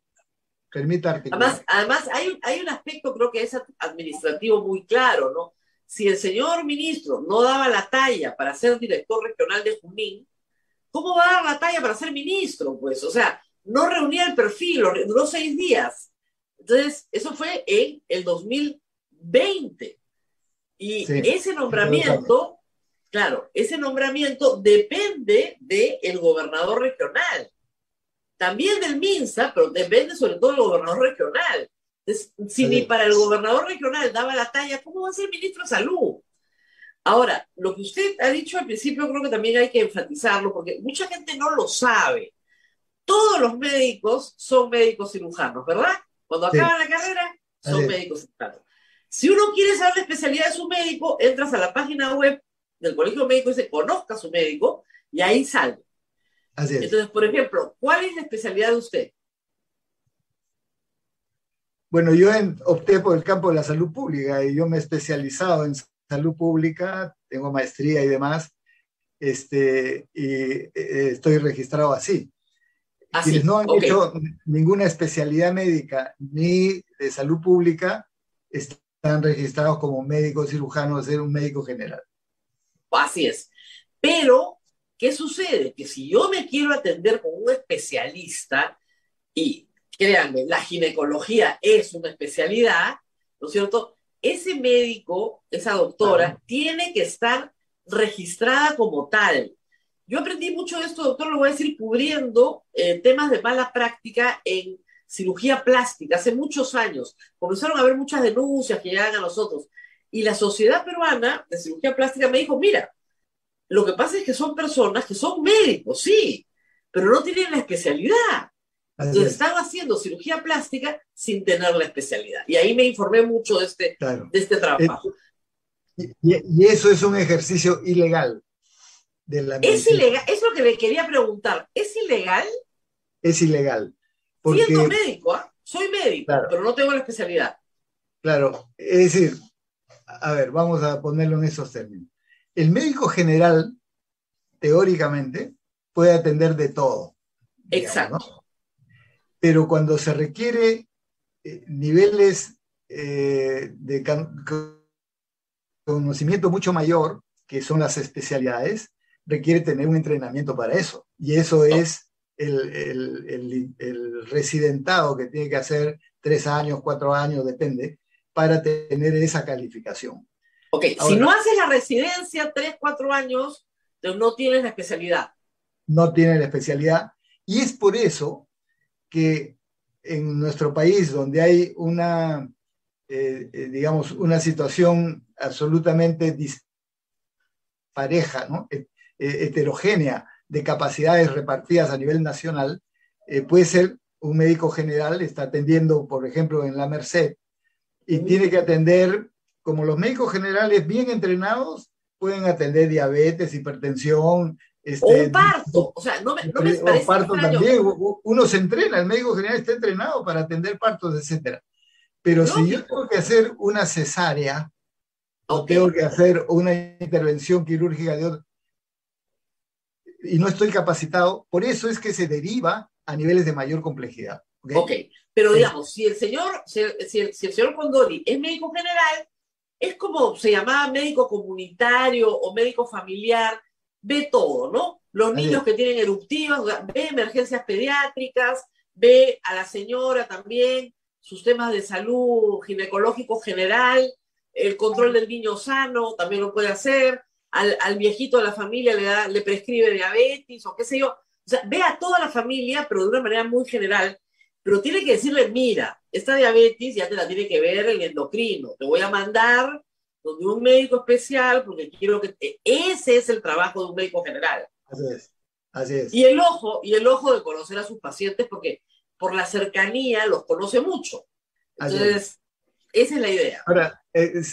permita articular. Además hay un aspecto, creo que es administrativo muy claro, ¿no? Si el señor ministro no daba la talla para ser director regional de Junín, ¿cómo va a dar la talla para ser ministro? Pues, o sea, no reunía el perfil, duró 6 días. Entonces, eso fue en el 2020. Y sí, ese nombramiento, claro, ese nombramiento depende del gobernador regional. También del MINSA, pero depende sobre todo del gobernador regional. Entonces, si ni para el gobernador regional daba la talla, ¿cómo va a ser ministro de Salud? Ahora, lo que usted ha dicho al principio creo que también hay que enfatizarlo, porque mucha gente no lo sabe. Todos los médicos son médicos cirujanos, ¿verdad? Cuando acaban la carrera, son médicos cirujanos. Si uno quiere saber la especialidad de su médico, entras a la página web del Colegio Médico y dice, conozca a su médico, y ahí sale. Así es. Entonces, por ejemplo, ¿cuál es la especialidad de usted? Bueno, yo opté por el campo de la salud pública y yo me he especializado en salud pública, tengo maestría y demás, y estoy registrado así. Quienes no han hecho ninguna especialidad médica ni de salud pública están registrados como médicos cirujanos, ser un médico general. Así es. Pero, ¿qué sucede? Que si yo me quiero atender con un especialista, y créanme, la ginecología es una especialidad, ¿no es cierto? Ese médico, esa doctora, tiene que estar registrada como tal. Yo aprendí mucho de esto, doctor, lo voy a decir, cubriendo temas de mala práctica en cirugía plástica. Hace muchos años comenzaron a haber muchas denuncias que llegan a nosotros. Y la Sociedad Peruana de Cirugía Plástica me dijo, mira, lo que pasa es que son personas que son médicos, sí, pero no tienen la especialidad. Entonces están haciendo cirugía plástica sin tener la especialidad. Y ahí me informé mucho de este trabajo. Y eso es un ejercicio ilegal de la medicina. ¿Es ilegal? Es lo que le quería preguntar. ¿Es ilegal? Es ilegal. Porque, siendo médico, soy médico, claro, pero no tengo la especialidad. Claro, es decir, a ver, vamos a ponerlo en esos términos. El médico general, teóricamente, puede atender de todo. Exacto. Digamos, ¿no? Pero cuando se requiere niveles de conocimiento mucho mayor, que son las especialidades, requiere tener un entrenamiento para eso. Y eso es el residentado que tiene que hacer 3 años, 4 años, depende, para tener esa calificación. Ok, ahora, si no haces la residencia 3, 4 años, entonces no tienes la especialidad. No tienes la especialidad. Y es por eso que en nuestro país, donde hay una, digamos, una situación absolutamente dispareja, ¿no? Heterogénea, de capacidades repartidas a nivel nacional, puede ser un médico general, está atendiendo, por ejemplo, en la Merced, y tiene que atender como los médicos generales bien entrenados pueden atender diabetes, hipertensión, O un parto, o sea, no me o parece parto extraño. también. Uno se entrena, el médico general está entrenado para atender partos, etcétera. Pero si yo Lógico. tengo que hacer una cesárea o Ok. tengo que hacer una intervención quirúrgica de otro, y no estoy capacitado, por eso es que se deriva a niveles de mayor complejidad. Ok, pero digamos, si el señor Condori es médico general, es como se llamaba médico comunitario o médico familiar, ve todo, ¿no? Los Así niños es. que tienen eruptivas, ve emergencias pediátricas, ve a la señora también, sus temas de salud ginecológico general, el control del niño sano también lo puede hacer, al viejito de la familia le prescribe diabetes o qué sé yo. O sea, ve a toda la familia, pero de una manera muy general, pero tiene que decirle, mira, esta diabetes ya te la tiene que ver el endocrino, te voy a mandar donde un médico especial, porque quiero que... Ese es el trabajo de un médico general. Así es. Así es. Y el ojo de conocer a sus pacientes, porque por la cercanía los conoce mucho. Entonces, esa es la idea. Ahora,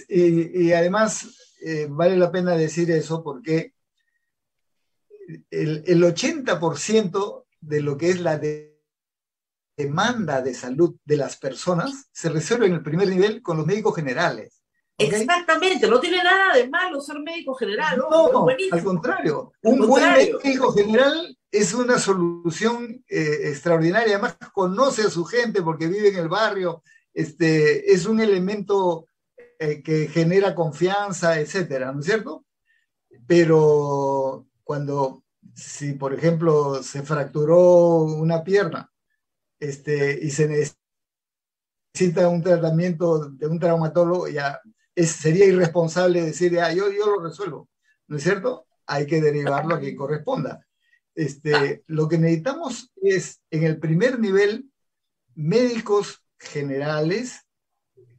y además vale la pena decir eso porque el 80% de lo que es la demanda de salud de las personas se resuelve en el primer nivel con los médicos generales. ¿Okay? Exactamente, no tiene nada de malo ser médico general, no, es buenísimo. Al contrario, buen médico general es una solución extraordinaria, además conoce a su gente porque vive en el barrio, es un elemento que genera confianza, etcétera, ¿no es cierto? Pero si por ejemplo se fracturó una pierna y se necesita un tratamiento de un traumatólogo, ya sería irresponsable decir, yo lo resuelvo, ¿no es cierto? Hay que derivarlo a quien corresponda. Lo que necesitamos es, en el primer nivel, médicos generales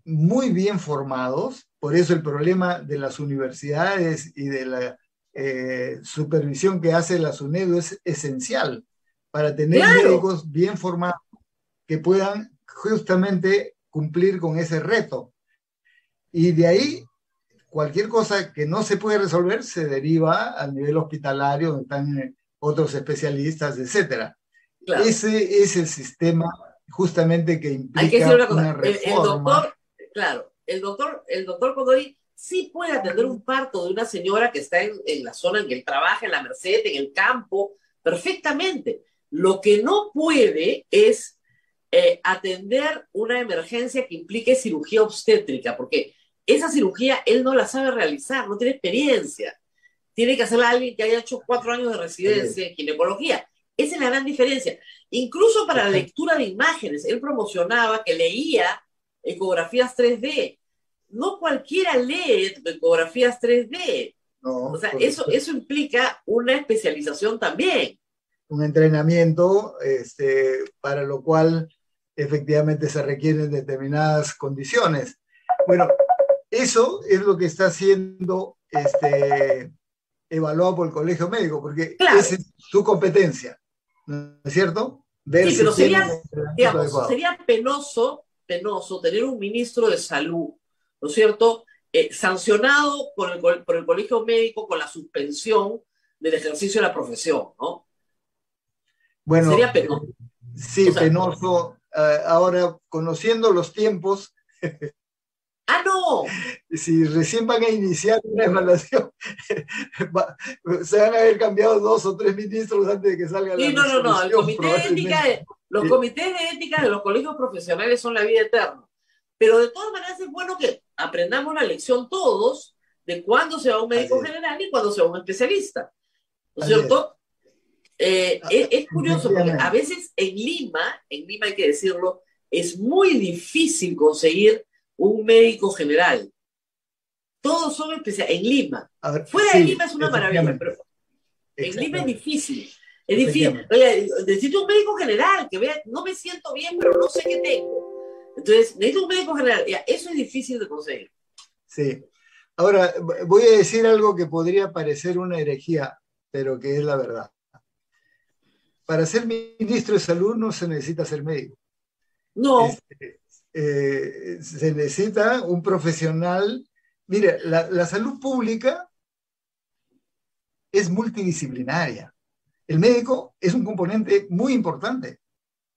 muy bien formados, por eso el problema de las universidades y de la supervisión que hace la SUNEDU es esencial para tener médicos bien formados que puedan justamente cumplir con ese reto. Y de ahí, cualquier cosa que no se puede resolver se deriva al nivel hospitalario, donde están otros especialistas, etc. Claro. Ese es el sistema justamente que implica una reforma. El doctor Condori sí puede atender un parto de una señora que está en la zona en que él trabaja, en la Merced, en el campo, perfectamente. Lo que no puede es atender una emergencia que implique cirugía obstétrica, porque esa cirugía él no la sabe realizar, no tiene experiencia. Tiene que hacerla a alguien que haya hecho 4 años de residencia en ginecología. Esa es la gran diferencia. Incluso para la lectura de imágenes, él promocionaba que leía ecografías 3D. No cualquiera lee ecografías 3D. No, o sea, eso implica una especialización también. Un entrenamiento para lo cual efectivamente se requieren determinadas condiciones. Bueno, eso es lo que está siendo evaluado por el Colegio Médico, porque esa es su competencia, ¿no es cierto? Ver sí, pero sería penoso tener un ministro de salud, ¿no es cierto?, sancionado por el Colegio Médico con la suspensión del ejercicio de la profesión, ¿no? Bueno, sería penoso. Sí, o sea, penoso. Ahora, conociendo los tiempos... ¡Ah, no! Si recién van a iniciar una evaluación, se van a haber cambiado 2 o 3 ministros antes de que salga la resolución. No. Los comités de ética de los colegios profesionales son la vida eterna. Pero de todas maneras es bueno que aprendamos la lección todos de cuándo se va un médico general y cuándo se va un especialista. ¿No es cierto? Es curioso porque a veces en Lima hay que decirlo, es muy difícil conseguir un médico general. Todos son especialistas. En Lima. Fuera de Lima es una maravilla, pero en Lima es difícil. Es difícil. Oye, necesito un médico general que vea, no me siento bien, pero no sé qué tengo. Entonces, necesito un médico general. Ya, eso es difícil de conseguir. Sí. Ahora, voy a decir algo que podría parecer una herejía, pero que es la verdad. Para ser ministro de salud no se necesita ser médico. No. Se necesita un profesional Mire, la salud pública es multidisciplinaria. El médico es un componente muy importante,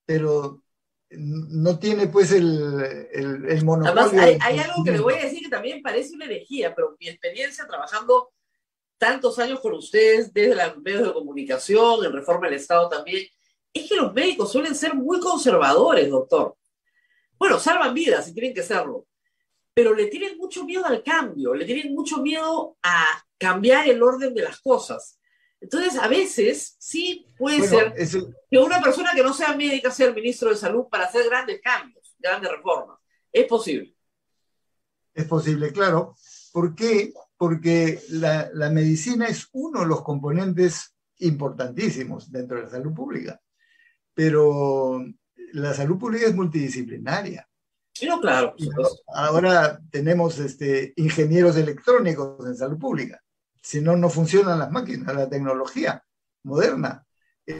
pero no tiene pues el Además, monopolio hay, del hay algo que le voy a conocimiento. decir que también parece una herejía, pero mi experiencia trabajando tantos años con ustedes desde los medios de comunicación, en Reforma del Estado también, es que los médicos suelen ser muy conservadores, doctor. Bueno, salvan vidas y tienen que serlo, pero le tienen mucho miedo al cambio, le tienen mucho miedo a cambiar el orden de las cosas. Entonces, a veces sí puede Bueno, ser que una persona que no sea médica sea el ministro de Salud para hacer grandes cambios, grandes reformas. Es posible. es posible, claro. ¿Por qué? Porque la medicina es uno de los componentes importantísimos dentro de la salud pública, pero la salud pública es multidisciplinaria. Sí, no, claro, por Y supuesto. ahora tenemos ingenieros electrónicos en salud pública. Si no, no funcionan las máquinas, la tecnología moderna. Y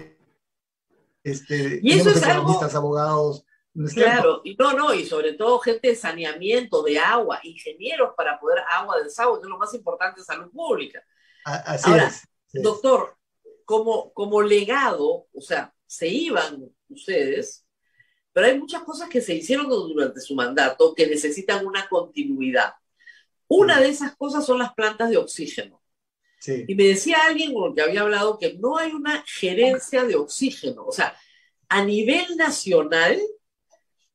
eso Tenemos es algo, economistas, abogados, ¿no es cierto? claro, y no, y sobre todo gente de saneamiento, de agua, ingenieros para poder agua del desagüe, que es lo más importante en salud pública. Así Ahora, es. Sí. doctor, como legado, o sea, se iban ustedes, pero hay muchas cosas que se hicieron durante su mandato que necesitan una continuidad. Una de esas cosas son las plantas de oxígeno. Sí. Y me decía alguien con el que había hablado que no hay una gerencia de oxígeno. O sea, a nivel nacional,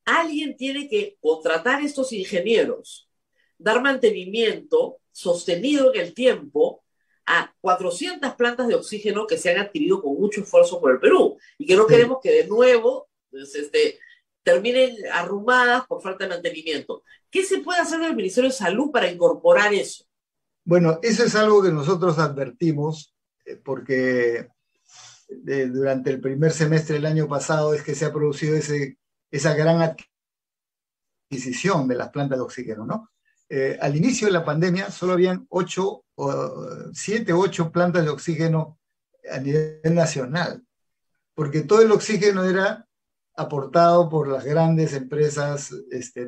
alguien tiene que contratar estos ingenieros, dar mantenimiento sostenido en el tiempo a 400 plantas de oxígeno que se han adquirido con mucho esfuerzo por el Perú y que no Sí. queremos que de nuevo pues, terminen arrumadas por falta de mantenimiento. ¿Qué se puede hacer del Ministerio de Salud para incorporar eso? Bueno, eso es algo que nosotros advertimos porque durante el primer semestre del año pasado es que se ha producido esa gran adquisición de las plantas de oxígeno, ¿no? Al inicio de la pandemia solo habían 7 u 8 plantas de oxígeno a nivel nacional, porque todo el oxígeno era aportado por las grandes empresas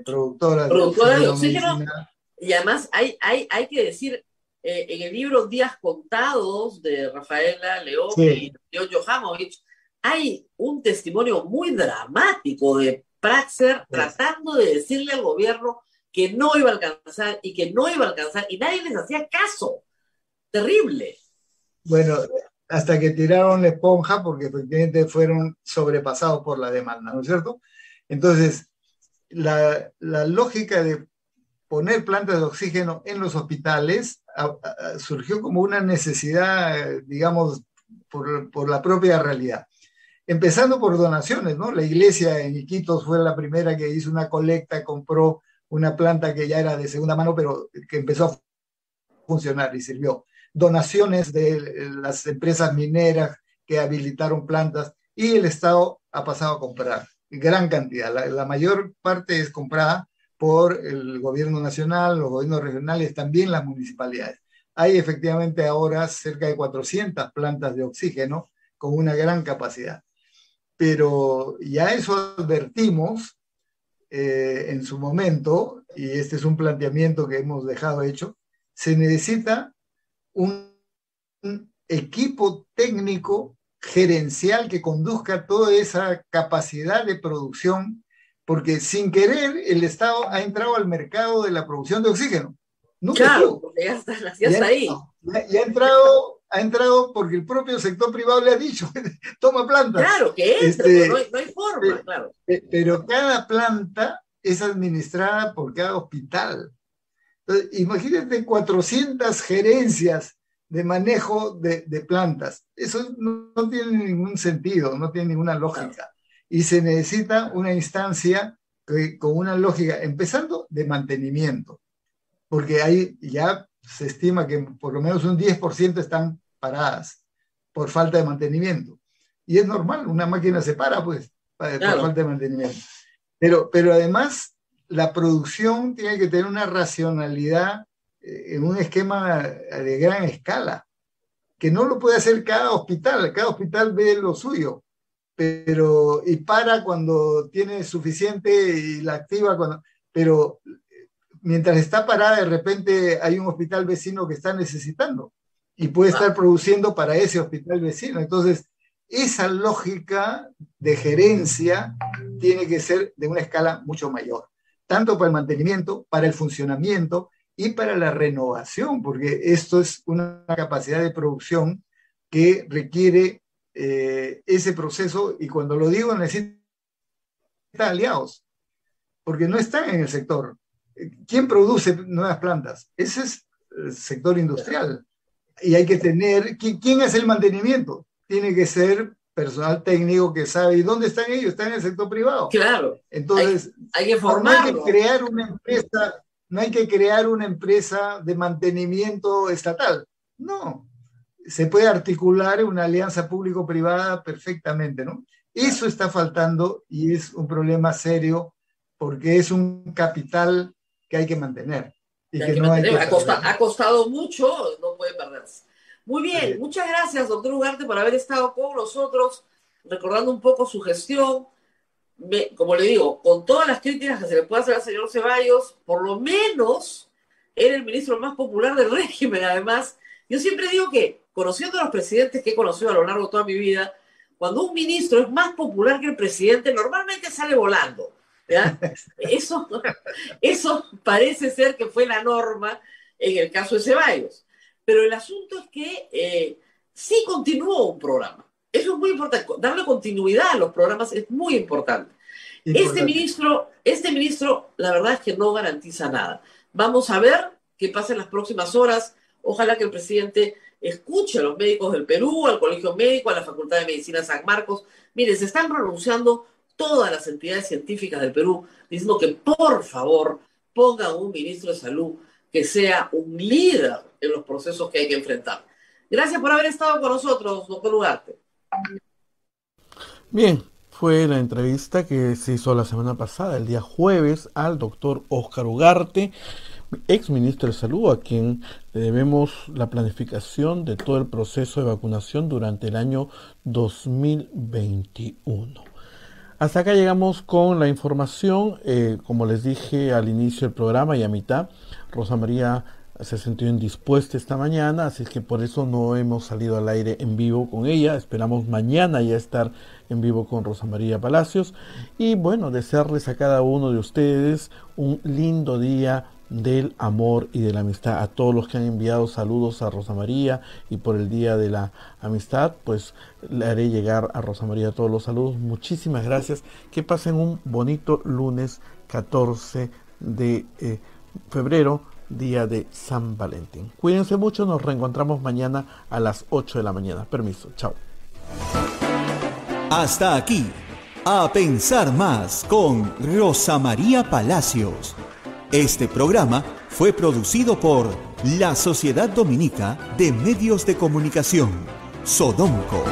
productoras Productoras de oxígeno oxígeno. medicinal. Y además hay que decir, en el libro Días Contados de Rafaela León y Sí, León Johamovich, hay un testimonio muy dramático de Praxer es. tratando de decirle al gobierno que no iba a alcanzar y que no iba a alcanzar y nadie les hacía caso. Terrible. Bueno, hasta que tiraron la esponja porque efectivamente fueron sobrepasados por la demanda, ¿no es cierto? Entonces, la lógica de poner plantas de oxígeno en los hospitales surgió como una necesidad, digamos, por la propia realidad. Empezando por donaciones, ¿no? La iglesia en Iquitos fue la primera que hizo una colecta, compró una planta que ya era de segunda mano, pero que empezó a funcionar y sirvió. Donaciones de las empresas mineras que habilitaron plantas y el Estado ha pasado a comprar gran cantidad. La mayor parte es comprada por el gobierno nacional, los gobiernos regionales, también las municipalidades. Hay efectivamente ahora cerca de 400 plantas de oxígeno con una gran capacidad. Pero ya eso advertimos en su momento, y este es un planteamiento que hemos dejado hecho, se necesita un equipo técnico gerencial que conduzca toda esa capacidad de producción, porque sin querer el Estado ha entrado al mercado de la producción de oxígeno. Nunca Claro, estuvo. porque ya está ahí. Ya ha entrado porque el propio sector privado le ha dicho, toma plantas. Claro, que entre, pero no hay forma, claro. Pero cada planta es administrada por cada hospital. Entonces, imagínate 400 gerencias de manejo de plantas. Eso no tiene ningún sentido, no tiene ninguna lógica. Claro. Y se necesita una instancia con una lógica, empezando de mantenimiento, porque ahí ya se estima que por lo menos un 10% están paradas por falta de mantenimiento. Y es normal, una máquina se para, pues, por falta de mantenimiento. Pero además, la producción tiene que tener una racionalidad en un esquema de gran escala, que no lo puede hacer cada hospital ve lo suyo, y para cuando tiene suficiente y la activa pero mientras está parada, de repente hay un hospital vecino que está necesitando y puede estar produciendo para ese hospital vecino. Entonces, esa lógica de gerencia tiene que ser de una escala mucho mayor, tanto para el mantenimiento, para el funcionamiento y para la renovación, porque esto es una capacidad de producción que requiere ese proceso, y cuando lo digo necesita aliados, porque no están en el sector. ¿Quién produce nuevas plantas? Ese es el sector industrial. Y hay que tener, ¿quién hace el mantenimiento? Tiene que ser personal técnico que sabe. ¿Y dónde están ellos? Están en el sector privado. Claro. Entonces, hay que formarlo. No hay que crear una empresa, no hay que crear una empresa de mantenimiento estatal. No. Se puede articular una alianza público-privada perfectamente, ¿no? Eso está faltando y es un problema serio porque es un capital que hay que mantener. Y que no hay que ha costado mucho, no puede perderse. Muy bien, muchas gracias, doctor Ugarte, por haber estado con nosotros, recordando un poco su gestión. Como le digo, con todas las críticas que se le puede hacer al señor Ceballos, por lo menos era el ministro más popular del régimen. Además, yo siempre digo que, conociendo a los presidentes que he conocido a lo largo de toda mi vida, cuando un ministro es más popular que el presidente, normalmente sale volando. ¿Ya? Eso parece ser que fue la norma en el caso de Ceballos. Pero el asunto es que sí continuó un programa. Eso es muy importante. Darle continuidad a los programas es muy importante. Este ministro, la verdad es que no garantiza nada. Vamos a ver qué pasa en las próximas horas. Ojalá que el presidente escuche a los médicos del Perú, al Colegio Médico, a la Facultad de Medicina San Marcos. Mire, se están pronunciando todas las entidades científicas del Perú diciendo que por favor pongan un ministro de salud que sea un líder en los procesos que hay que enfrentar. Gracias por haber estado con nosotros, doctor Ugarte. Bien, fue la entrevista que se hizo la semana pasada, el día jueves, al doctor Óscar Ugarte, ex ministro de Salud, a quien le debemos la planificación de todo el proceso de vacunación durante el año 2021. Hasta acá llegamos con la información. Como les dije al inicio del programa y a mitad, Rosa María se sintió indispuesta esta mañana, así que por eso no hemos salido al aire en vivo con ella. Esperamos mañana ya estar en vivo con Rosa María Palacios. Y bueno, desearles a cada uno de ustedes un lindo día del amor y de la amistad. A todos los que han enviado saludos a Rosa María y por el Día de la Amistad, pues le haré llegar a Rosa María todos los saludos. Muchísimas gracias. Que pasen un bonito lunes 14 de febrero, día de San Valentín. Cuídense mucho, nos reencontramos mañana a las 8 de la mañana. Permiso, chao. Hasta aquí, A Pensar Más con Rosa María Palacios. Este programa fue producido por la Sociedad Dominica de Medios de Comunicación, Sodomco.